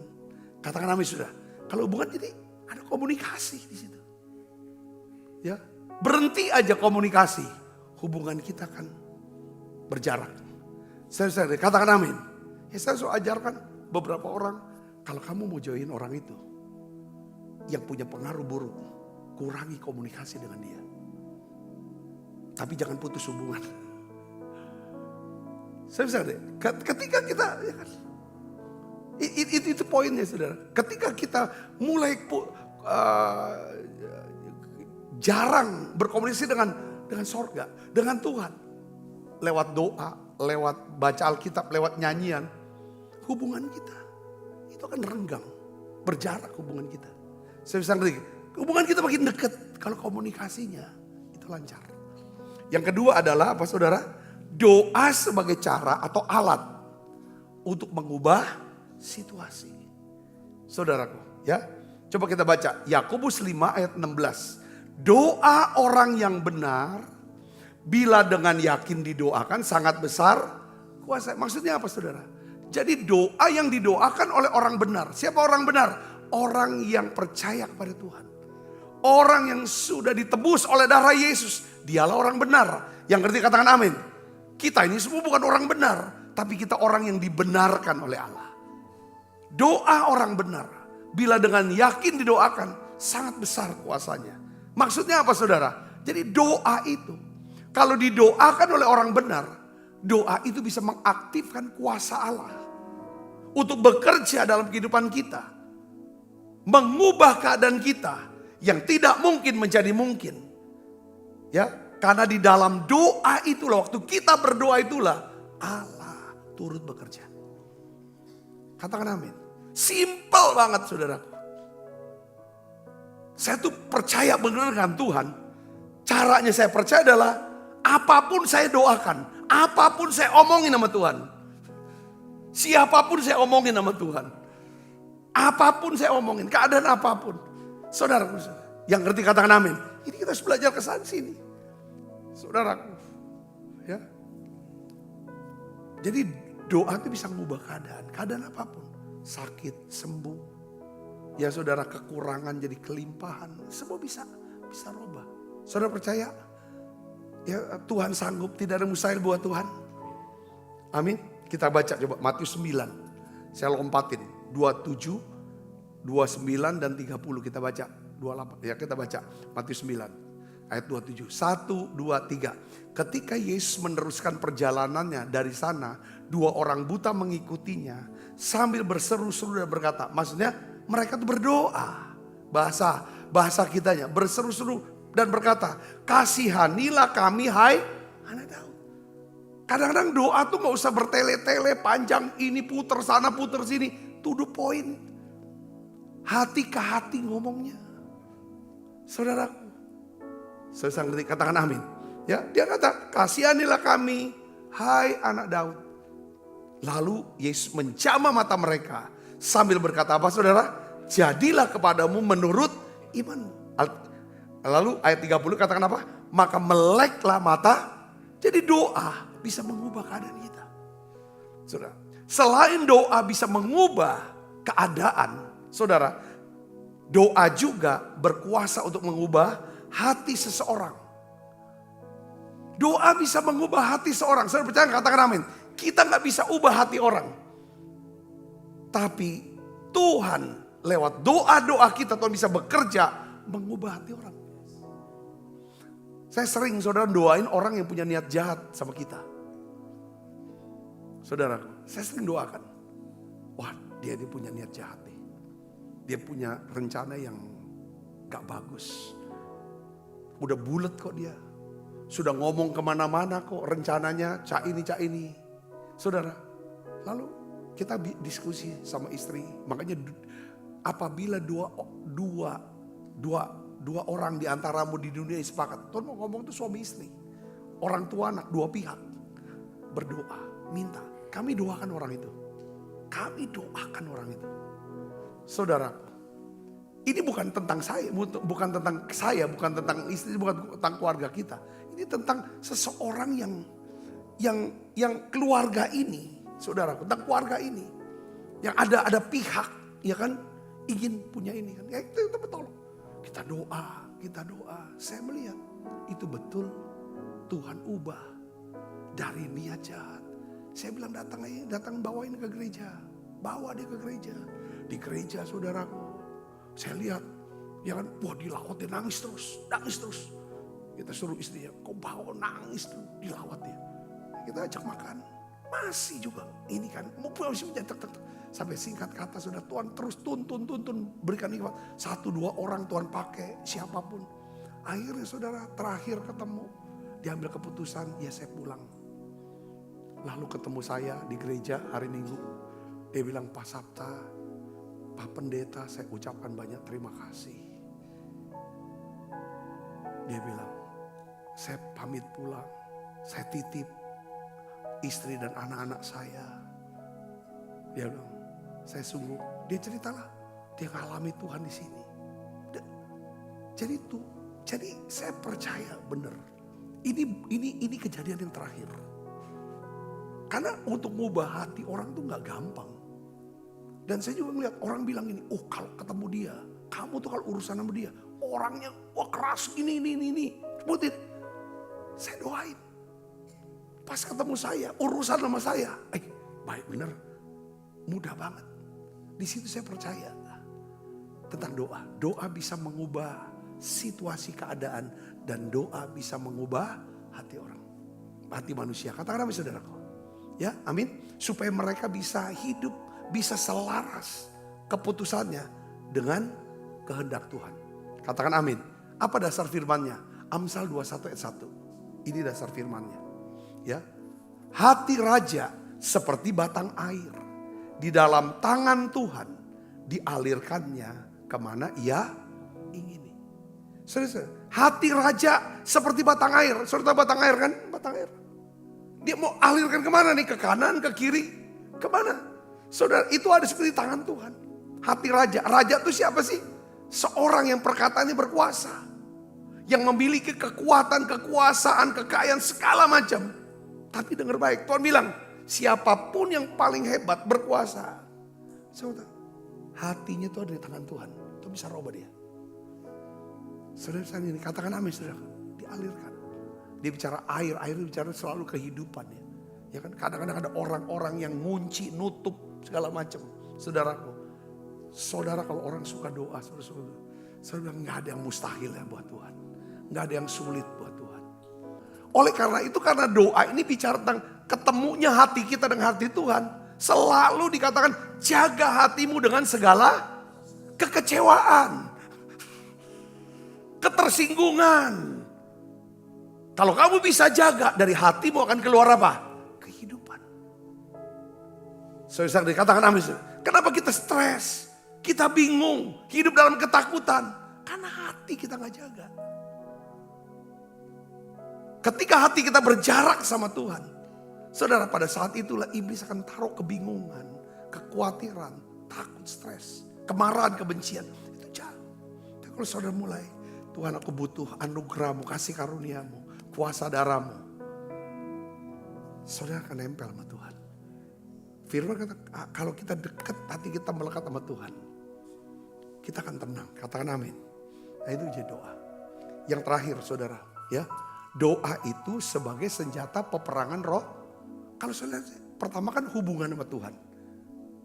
Katakan amin sudah. Kalau hubungan jadi ada komunikasi di situ. Ya, berhenti aja komunikasi, hubungan kita kan berjarak. Saya katakan amin. Ya, saya sudah ajarkan beberapa orang, kalau kamu mau join orang itu yang punya pengaruh buruk, kurangi komunikasi dengan dia. Tapi jangan putus hubungan. Saya bisa deh, ketika kita, ya kan, itu poinnya saudara. Ketika kita mulai jarang berkomunikasi dengan sorga, dengan Tuhan, lewat doa, lewat baca Alkitab, lewat nyanyian, hubungan kita itu akan renggang, berjarak hubungan kita. Saya bisa ngerti, hubungan kita makin dekat kalau komunikasinya itu lancar. Yang kedua adalah apa saudara? Doa sebagai cara atau alat untuk mengubah situasi. Saudaraku, ya. Coba kita baca Yakobus 5 ayat 16. Doa orang yang benar bila dengan yakin didoakan sangat besar kuasa. Maksudnya apa saudara? Jadi doa yang didoakan oleh orang benar. Siapa orang benar? Orang yang percaya kepada Tuhan. Orang yang sudah ditebus oleh darah Yesus. Dialah orang benar. Yang ngerti katakan amin. Kita ini semua bukan orang benar. Tapi kita orang yang dibenarkan oleh Allah. Doa orang benar. Bila dengan yakin didoakan sangat besar kuasanya. Maksudnya apa saudara? Jadi doa itu. Kalau didoakan oleh orang benar. Doa itu bisa mengaktifkan kuasa Allah. Untuk bekerja dalam kehidupan kita. Mengubah keadaan kita. yang tidak mungkin menjadi mungkin. Ya, karena di dalam doa itulah, waktu kita berdoa itulah Allah turut bekerja. Katakan amin. Simple banget saudaraku. Saya tuh percaya benar dengan Tuhan. Caranya saya percaya adalah apapun saya doakan, apapun saya omongin sama Tuhan. Siapapun saya omongin sama Tuhan. Apapun saya omongin, keadaan apapun. Saudaraku, yang ngerti katakan amin. Ini kita harus belajar ke sana sini. Saudaraku, ya. Jadi doa itu bisa mengubah keadaan apapun. Sakit, sembuh. Ya saudara, kekurangan jadi kelimpahan. Semua bisa rubah. Saudara percaya? Ya Tuhan sanggup, tidak ada mustahil buat Tuhan. Amin. Kita baca coba Matius 9. Saya lompatin 27, 29 dan 30 kita baca. 28 ya kita baca Matius 9 ayat 27. 1, 2, 3. Ketika Yesus meneruskan perjalanannya dari sana, 2 orang buta mengikutinya sambil berseru-seru dan berkata, maksudnya mereka tuh berdoa. Bahasa kitanya berseru-seru dan berkata, kasihanilah kami hai anak Daud. Kadang-kadang doa tuh gak usah bertele-tele panjang, ini puter sana puter sini. To the point. Hati ke hati ngomongnya. Saudaraku, saya sangat katakan amin. Ya, dia kata, kasihanilah kami hai anak Daud. Lalu Yesus menjamah mata mereka sambil berkata apa saudara? Jadilah kepadamu menurut imanmu. Lalu ayat 30 katakan apa? Maka meleklah mata. Jadi doa bisa mengubah keadaan kita. Saudara, selain doa bisa mengubah keadaan, saudara, doa juga berkuasa untuk mengubah hati seseorang. Doa bisa mengubah hati seorang. Saudara percaya, katakan amin. Kita gak bisa ubah hati orang. Tapi Tuhan lewat doa-doa kita Tuhan bisa bekerja mengubah hati orang. Saya sering saudara doain orang yang punya niat jahat sama kita. Saudara, saya sering doakan. Wah, dia punya niat jahat nih. Dia punya rencana yang gak bagus. Udah bulet kok dia. Sudah ngomong kemana-mana kok rencananya cak ini. Saudara, lalu kita diskusi sama istri. Makanya apabila dua orang di antaramu di dunia yang sepakat. Tuhan mau ngomong itu suami istri. Orang tua anak, dua pihak. Berdoa, minta. Kami doakan orang itu. Kami doakan orang itu. Saudara, ini bukan tentang saya, bukan tentang istri, bukan tentang keluarga kita. Ini tentang seseorang yang keluarga ini, saudara, tentang keluarga ini. Yang ada pihak, ya kan, ingin punya ini kan. Ya itu betul. Kita doa. Saya melihat itu betul Tuhan ubah dari niat jahat. Saya bilang datang bawain ke gereja. Bawa dia ke gereja. Di gereja saudaraku. Saya lihat, ya kan, wah dilawat dia nangis terus. Kita suruh istrinya, kau bawa nangis tuh, dilawat dia. Kita ajak makan, masih juga. Ini kan, mau masih mencetak. Sampai singkat kata sudah Tuhan terus tuntun, berikan nikmat. 1-2 orang Tuhan pakai, siapapun. Akhirnya saudara terakhir ketemu, diambil keputusan, ya saya pulang. Lalu ketemu saya di gereja hari Minggu. Dia bilang, Pak Sabta, Pak Pendeta, saya ucapkan banyak terima kasih. Dia bilang, saya pamit pulang, saya titip istri dan anak-anak saya. Dia bilang, saya sungguh, dia ceritalah, dia ngalami Tuhan di sini. Jadi saya percaya benar. Ini kejadian yang terakhir. Karena untuk mengubah hati orang tuh nggak gampang. Dan saya juga melihat orang bilang ini, oh kalau ketemu dia, kamu tuh kalau urusan sama dia, orangnya wah keras ini. Sebutin. Saya doain. Pas ketemu saya, urusan sama saya, baik bener, mudah banget. Di situ saya percaya tentang doa. Doa bisa mengubah situasi keadaan dan doa bisa mengubah hati orang, hati manusia. Katakan amin saudaraku. Ya, amin. Supaya mereka bisa hidup, bisa selaras keputusannya dengan kehendak Tuhan. Katakan amin. Apa dasar firmannya? Amsal 21 ayat 1. Ini dasar firmannya. Ya. Hati raja seperti batang air. Di dalam tangan Tuhan dialirkannya kemana ia ingini. Saudara, hati raja seperti batang air. Saudara batang air kan? Batang air. Dia mau alirkan kemana nih? Ke kanan, ke kiri, kemana? Saudara, itu ada seperti tangan Tuhan. Hati raja. Raja itu siapa sih? Seorang yang perkataannya berkuasa. Yang memiliki kekuatan, kekuasaan, kekayaan segala macam. Tapi dengar baik, Tuhan bilang, siapapun yang paling hebat berkuasa. Saudara, hatinya itu ada di tangan Tuhan. Itu bisa rubah dia. Saudara ini katakan amin, saudara. Dialirkan. Dia bicara air bicara selalu kehidupan ya. Ya kan kadang-kadang ada orang-orang yang ngunci, nutup segala macam. Saudaraku, saudara kalau orang suka doa, saudara bilang nggak ada yang mustahil ya buat Tuhan. Nggak ada yang sulit buat Tuhan. Oleh karena itu, karena doa ini bicara tentang ketemunya hati kita dengan hati Tuhan. Selalu dikatakan jaga hatimu dengan segala kekecewaan, ketersinggungan. Kalau kamu bisa jaga, dari hatimu akan keluar apa? Kehidupan. Saudara dikatakan amin. Kenapa kita stres? Kita bingung, hidup dalam ketakutan. Karena hati kita gak jaga. Ketika hati kita berjarak sama Tuhan, saudara, pada saat itulah iblis akan taruh kebingungan, kekhawatiran, takut, stres, kemarahan, kebencian. Itu jauh. Tapi kalau saudara mulai, Tuhan aku butuh anugerah-Mu, kasih karunia-Mu, kuasa darah-Mu. Saudara akan nempel sama Tuhan. Firman kata, kalau kita dekat, hati kita melekat sama Tuhan, kita akan tenang. Katakan amin. Nah itu jadi doa. Yang terakhir saudara, ya. Doa itu sebagai senjata peperangan roh. Kalau saudara, pertama kan hubungan sama Tuhan.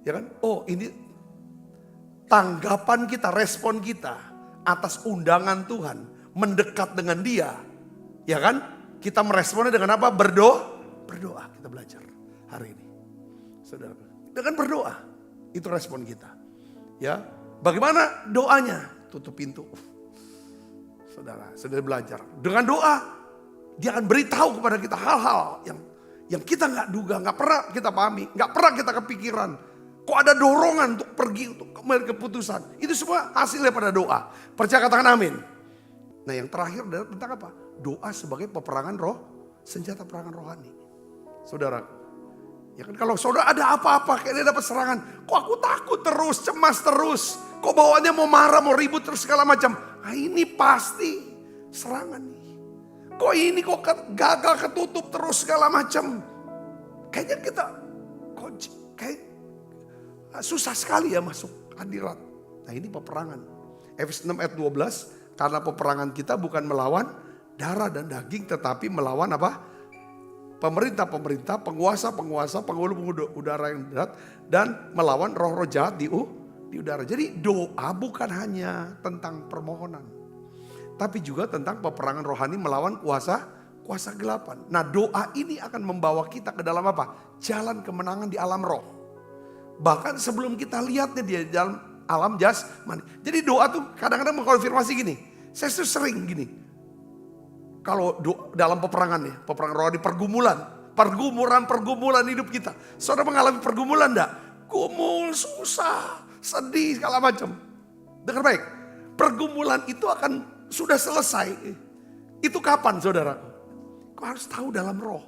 Ya kan? Oh ini tanggapan kita, respon kita atas undangan Tuhan. Mendekat dengan dia. Ya kan? Kita meresponnya dengan apa? Berdoa. Kita belajar hari ini. Saudara, dengan berdoa. Itu respon kita. Ya. Bagaimana doanya? Tutup pintu. Saudara belajar. Dengan doa, dia akan beritahu kepada kita hal-hal yang kita nggak duga, nggak pernah kita pahami, nggak pernah kita kepikiran. Kok ada dorongan untuk pergi, untuk mengambil keputusan. Itu semua hasilnya pada doa. Percaya, katakan amin. Nah yang terakhir adalah tentang apa? Doa sebagai peperangan roh, senjata peperangan rohani. Saudara, ya kan kalau saudara ada apa-apa, kayak dia dapat serangan. Kok aku takut terus, cemas terus. Kok bawaannya mau marah, mau ribut terus segala macam. Nah ini pasti serangan nih. Kok ini kok gagal ketutup terus segala macam. Kayaknya kita kayak susah sekali ya masuk hadirat. Nah ini peperangan. Efesus 6 ayat 12. Karena peperangan kita bukan melawan darah dan daging, tetapi melawan apa? Pemerintah-pemerintah, penguasa-penguasa, penghulu udara yang berat, dan melawan roh-roh jahat di udara. Jadi doa bukan hanya tentang permohonan, tapi juga tentang peperangan rohani melawan kuasa gelapan. Nah doa ini akan membawa kita ke dalam apa? Jalan kemenangan di alam roh. Bahkan sebelum kita lihatnya di dalam alam jasmani. Jadi doa tuh kadang-kadang mengkonfirmasi gini. Saya tuh sering gini. Kalau dalam peperangan rohani, pergumulan hidup kita. Saudara mengalami pergumulan enggak? Gumul, susah, sedih, segala macam. Dengar baik, pergumulan itu akan sudah selesai. Itu kapan saudara? Kau harus tahu dalam roh.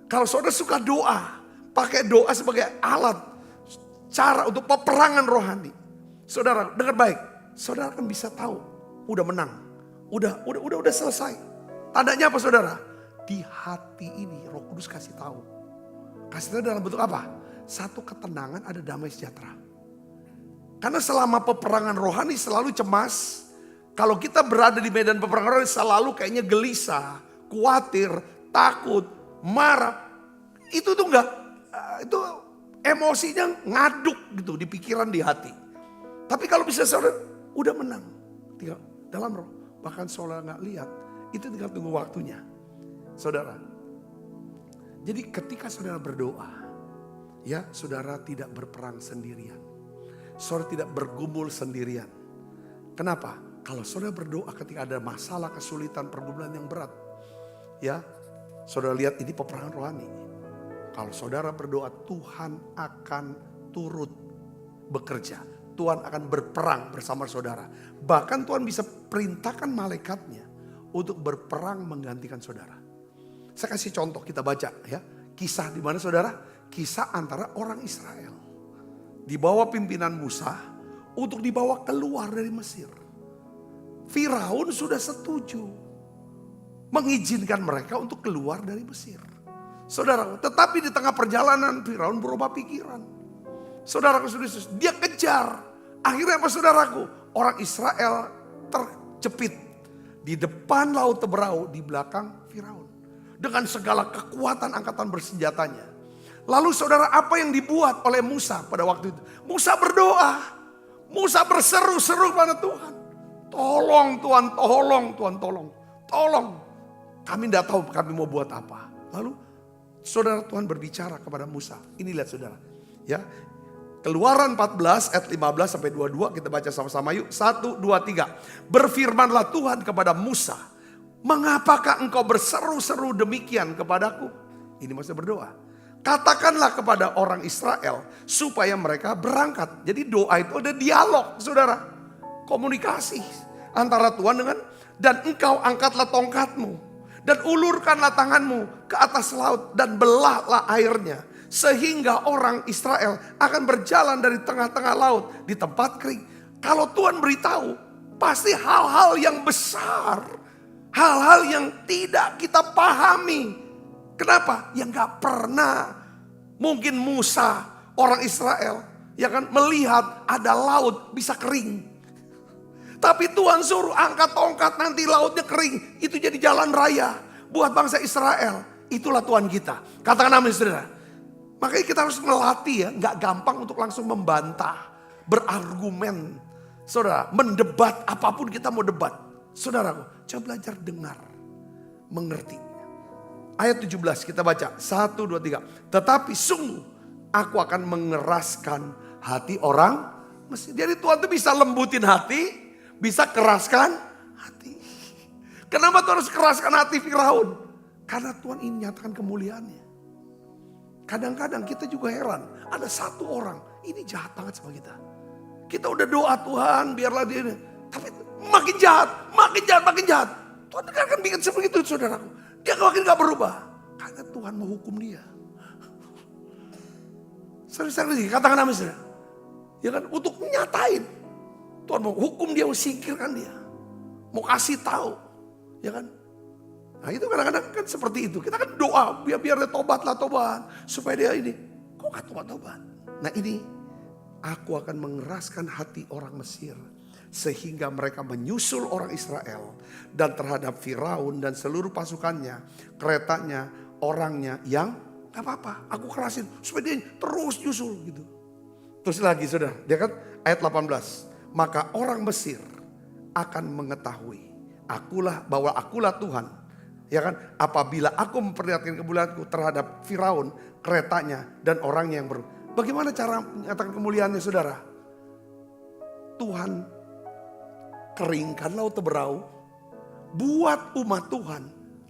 Kalau saudara suka doa, pakai doa sebagai alat, cara untuk peperangan rohani. Saudara, dengar baik, saudara akan bisa tahu, udah menang, udah selesai. Tandanya apa saudara? Di hati ini Roh Kudus kasih tahu. Kasih tahu dalam bentuk apa? Satu ketenangan, ada damai sejahtera. Karena selama peperangan rohani selalu cemas. Kalau kita berada di medan peperangan rohani selalu kayaknya gelisah, khawatir, takut, marah. Itu tuh enggak, itu emosinya ngaduk gitu di pikiran, di hati. Tapi kalau bisa saudara udah menang, tinggal dalam roh. Bahkan saudara nggak lihat, itu tinggal tunggu waktunya. Saudara, jadi ketika saudara berdoa, ya saudara tidak berperang sendirian. Saudara tidak bergumul sendirian. Kenapa? kalau saudara berdoa ketika ada masalah, kesulitan, pergumulan yang berat. Ya, saudara lihat ini peperangan rohani. Kalau saudara berdoa, Tuhan akan turut bekerja. Tuhan akan berperang bersama saudara. Bahkan Tuhan bisa perintahkan malaikatnya untuk berperang menggantikan saudara. Saya kasih contoh, kita baca ya. Kisah di mana saudara? Kisah antara orang Israel. Di bawah pimpinan Musa untuk dibawa keluar dari Mesir. Firaun sudah setuju mengizinkan mereka untuk keluar dari Mesir. Saudara, tetapi di tengah perjalanan Firaun berubah pikiran. Saudaraku, dia kejar. Akhirnya apa saudaraku? Orang Israel terjepit di depan laut Teberau, di belakang Firaun. Dengan segala kekuatan angkatan bersenjatanya. Lalu saudara, apa yang dibuat oleh Musa pada waktu itu? Musa berdoa. Musa berseru-seru pada Tuhan. Tolong Tuhan, tolong Tuhan, tolong. Tolong. Kami tidak tahu kami mau buat apa. Lalu saudara, Tuhan berbicara kepada Musa. Ini lihat saudara. Ya, Keluaran 14 ayat 15 sampai 22 kita baca sama-sama yuk. 1, 2, 3. Berfirmanlah Tuhan kepada Musa. Mengapakah engkau berseru-seru demikian kepadaku? Ini maksudnya berdoa. Katakanlah kepada orang Israel supaya mereka berangkat. Jadi doa itu ada dialog saudara. Komunikasi antara Tuhan dengan, dan engkau angkatlah tongkatmu. Dan ulurkanlah tanganmu ke atas laut dan belahlah airnya. Sehingga orang Israel akan berjalan dari tengah-tengah laut di tempat kering. Kalau Tuhan beritahu, pasti hal-hal yang besar. Hal-hal yang tidak kita pahami. Kenapa? Yang gak pernah. Mungkin Musa, orang Israel, ya kan, melihat ada laut bisa kering. Tapi Tuhan suruh angkat tongkat, nanti lautnya kering. Itu jadi jalan raya buat bangsa Israel. Itulah Tuhan kita. Katakan amin saudara. Makanya kita harus melatih ya. Gak gampang untuk langsung membantah. Berargumen. Saudara, mendebat apapun kita mau debat. Saudaraku, coba belajar dengar. Mengerti. Ayat 17 kita baca. 1, 2, 3. Tetapi sungguh aku akan mengeraskan hati orang Mesir. Jadi Tuhan tuh bisa lembutin hati. Bisa keraskan hati. Kenapa Tuhan harus keraskan hati Firaun? Karena Tuhan ingin nyatakan kemuliaannya. Kadang-kadang kita juga heran. Ada satu orang, ini jahat banget sama kita. Kita udah doa Tuhan biarlah dia ini. Tapi makin jahat, makin jahat, makin jahat. Tuhan akan bikin seperti itu saudaraku. Dia makin gak berubah. Karena Tuhan menghukum dia. Sering-sering katakan nama saudara. Ya kan, untuk nyatain. Tuhan mau hukum dia, mau singkirkan dia. Mau kasih tahu. Ya kan. Nah itu kadang-kadang kan seperti itu. Kita kan doa, biar dia tobatlah, tobat. Supaya dia ini, kok gak tobat-tobat. Nah ini, aku akan mengeraskan hati orang Mesir. Sehingga mereka menyusul orang Israel. Dan terhadap Firaun dan seluruh pasukannya. Keretanya, orangnya yang gak apa-apa. Aku kerasin supaya dia terus nyusul gitu. Terus lagi saudara, dia kan ayat 18. Maka orang Mesir akan mengetahui. Bahwa akulah Tuhan. Ya kan, apabila aku memperlihatkan kemuliaanku terhadap Firaun, keretanya dan orangnya yang Bagaimana cara menyatakan kemuliaannya saudara? Tuhan keringkan laut Teberau. Buat umat Tuhan,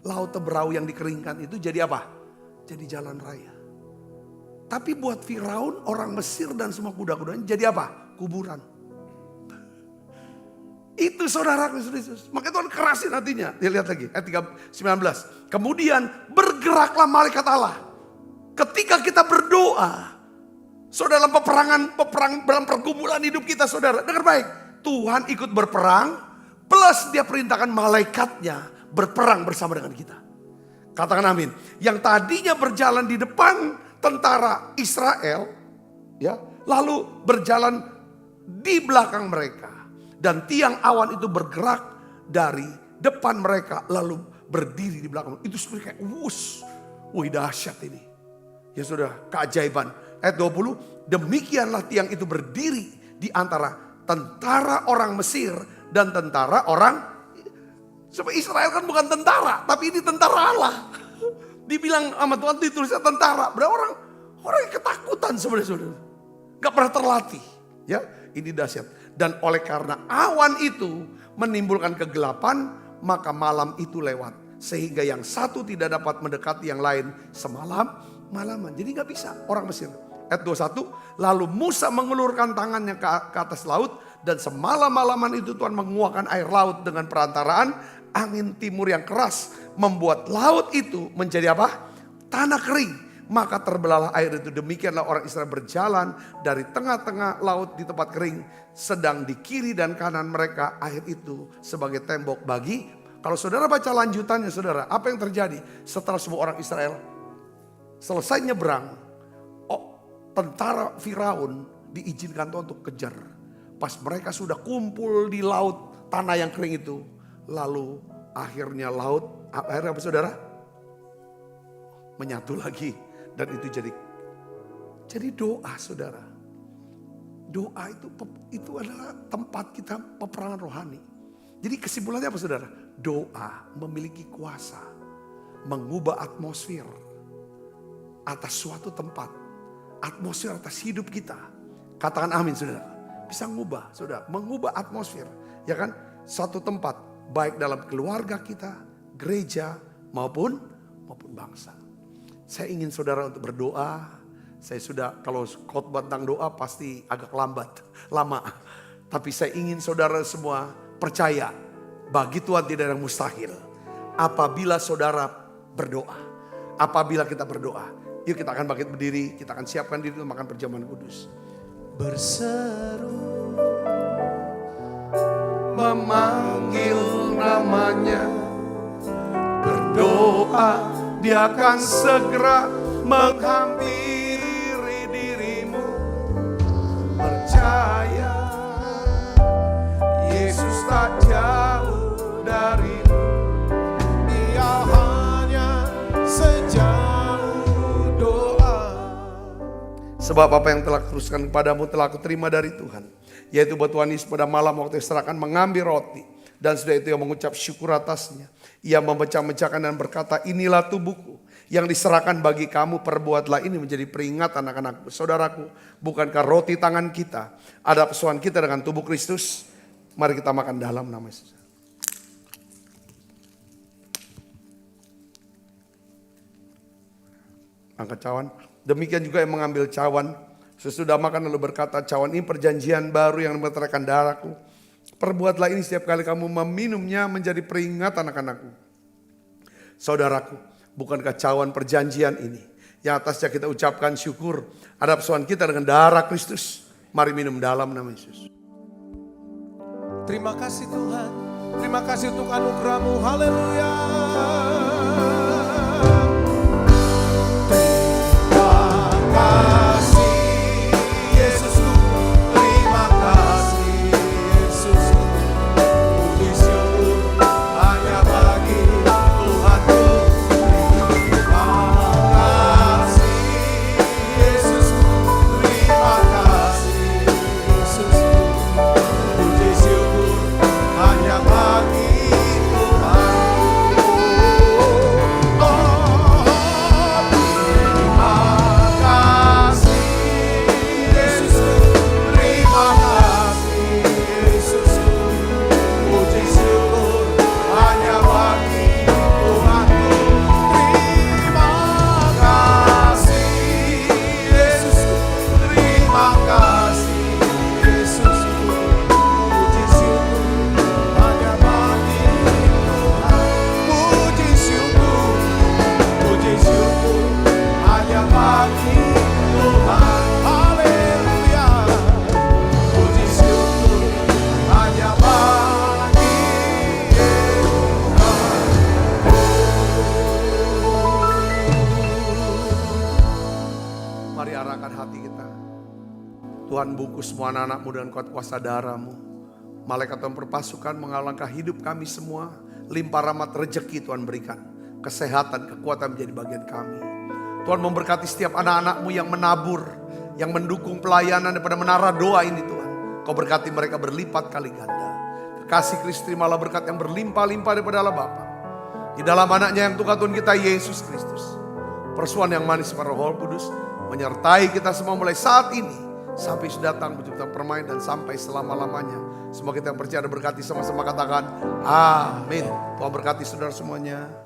laut Teberau yang dikeringkan itu jadi apa? Jadi jalan raya. Tapi buat Firaun, orang Mesir dan semua kuda-kudanya jadi apa? Kuburan. Itu saudara Kristus. Makanya Tuhan kerasin hatinya. Dia lihat lagi ayat 19. Kemudian bergeraklah malaikat Allah. Ketika kita berdoa, saudara, dalam peperangan dalam pergumulan hidup kita saudara, dengar baik. Tuhan ikut berperang, plus dia perintahkan malaikatnya berperang bersama dengan kita. Katakan amin. Yang tadinya berjalan di depan tentara Israel, ya, lalu berjalan di belakang mereka. Dan tiang awan itu bergerak dari depan mereka lalu berdiri di belakang. Itu seperti kayak wuss. Wih dahsyat ini. Ya sudah, keajaiban. Ayat 20, demikianlah tiang itu berdiri di antara tentara orang Mesir dan tentara orang. Sebab Israel kan bukan tentara, tapi ini tentara Allah. Dibilang sama Tuhan ditulisnya tentara. Berarti orang yang ketakutan sebenarnya. Gak pernah terlatih. Ya, Ini dahsyat. Dan oleh karena awan itu menimbulkan kegelapan, maka malam itu lewat. Sehingga yang satu tidak dapat mendekati yang lain malaman. Jadi gak bisa orang Mesir. Ayat 21, lalu Musa mengulurkan tangannya ke atas laut. Dan semalam-malaman itu Tuhan menguakkan air laut dengan perantaraan angin timur yang keras. Membuat laut itu menjadi apa? Tanah kering. Maka terbelahlah air itu. Demikianlah orang Israel berjalan dari tengah-tengah laut di tempat kering. Sedang di kiri dan kanan mereka air itu sebagai tembok bagi. Kalau saudara baca lanjutannya saudara. Apa yang terjadi setelah semua orang Israel selesai nyebrang. Tentara Firaun diizinkan Tuhan untuk kejar. Pas mereka sudah kumpul di laut tanah yang kering itu. Lalu akhirnya laut. Akhirnya apa saudara? Menyatu lagi. Dan itu jadi doa saudara. Doa itu adalah tempat kita peperangan rohani. Jadi kesimpulannya apa saudara? Doa memiliki kuasa mengubah atmosfer atas suatu tempat. Atmosfer atas hidup kita. Katakan amin saudara. Bisa mengubah saudara. Mengubah atmosfer. Ya kan? Satu tempat. Baik dalam keluarga kita, gereja maupun bangsa. Saya ingin saudara untuk berdoa. Saya sudah kalau khotbah tentang doa pasti agak lama. Tapi saya ingin saudara semua percaya. Bagi Tuhan tidak ada yang mustahil. Apabila saudara berdoa. Apabila kita berdoa. Yuk kita akan bangkit berdiri. Kita akan siapkan diri untuk makan perjamuan kudus. Berseru memanggil namanya. Berdoa. Dia akan segera menghampiri dirimu. Percaya Yesus tak jauh darimu. Dia hanya sejauh doa. Sebab apa yang telah kuteruskan kepadamu telah aku terima dari Tuhan. Yaitu bahwa Tuhan Yesus pada malam waktu diserahkan mengambil roti. Dan sudah itu yang mengucap syukur atasnya. Ia memecah-mecahkan dan berkata, inilah tubuhku yang diserahkan bagi kamu, perbuatlah ini menjadi peringatan anak-anakku. Saudaraku, bukankah roti tangan kita ada persoalan kita dengan tubuh Kristus? Mari kita makan dalam nama Yesus. Angkat cawan. Demikian juga yang mengambil cawan. Sesudah makan lalu berkata, cawan ini perjanjian baru yang meteraikan darahku. Perbuatlah ini setiap kali kamu meminumnya menjadi peringatan anak-anakku. Saudaraku, bukankah cawan perjanjian ini yang atasnya kita ucapkan syukur ada persoalan kita dengan darah Kristus. Mari minum dalam nama Yesus. Terima kasih Tuhan. Terima kasih untuk anugerah-Mu. Haleluya. Tuhan bungkus semua anak-anak-Mu dengan kuasa darah-Mu. Malaikat Tuhan berpasukan mengalangkah hidup kami semua. Limpah rahmat rezeki Tuhan berikan. Kesehatan, kekuatan menjadi bagian kami. Tuhan memberkati setiap anak-anak-Mu yang menabur. Yang mendukung pelayanan daripada menara doa ini Tuhan. Kau berkati mereka berlipat kali ganda. Kekasih Kristus terimalah berkat yang berlimpah-limpah daripada Allah Bapa. Di dalam anaknya yang Tuhan kita Yesus Kristus. Persuan yang manis para Roh Kudus menyertai kita semua mulai saat ini sampai Yesus datang menciptakan permain dan sampai selama-lamanya. Semoga kita yang percaya dan berkati sama-sama katakan amin. Tuhan berkati saudara semuanya.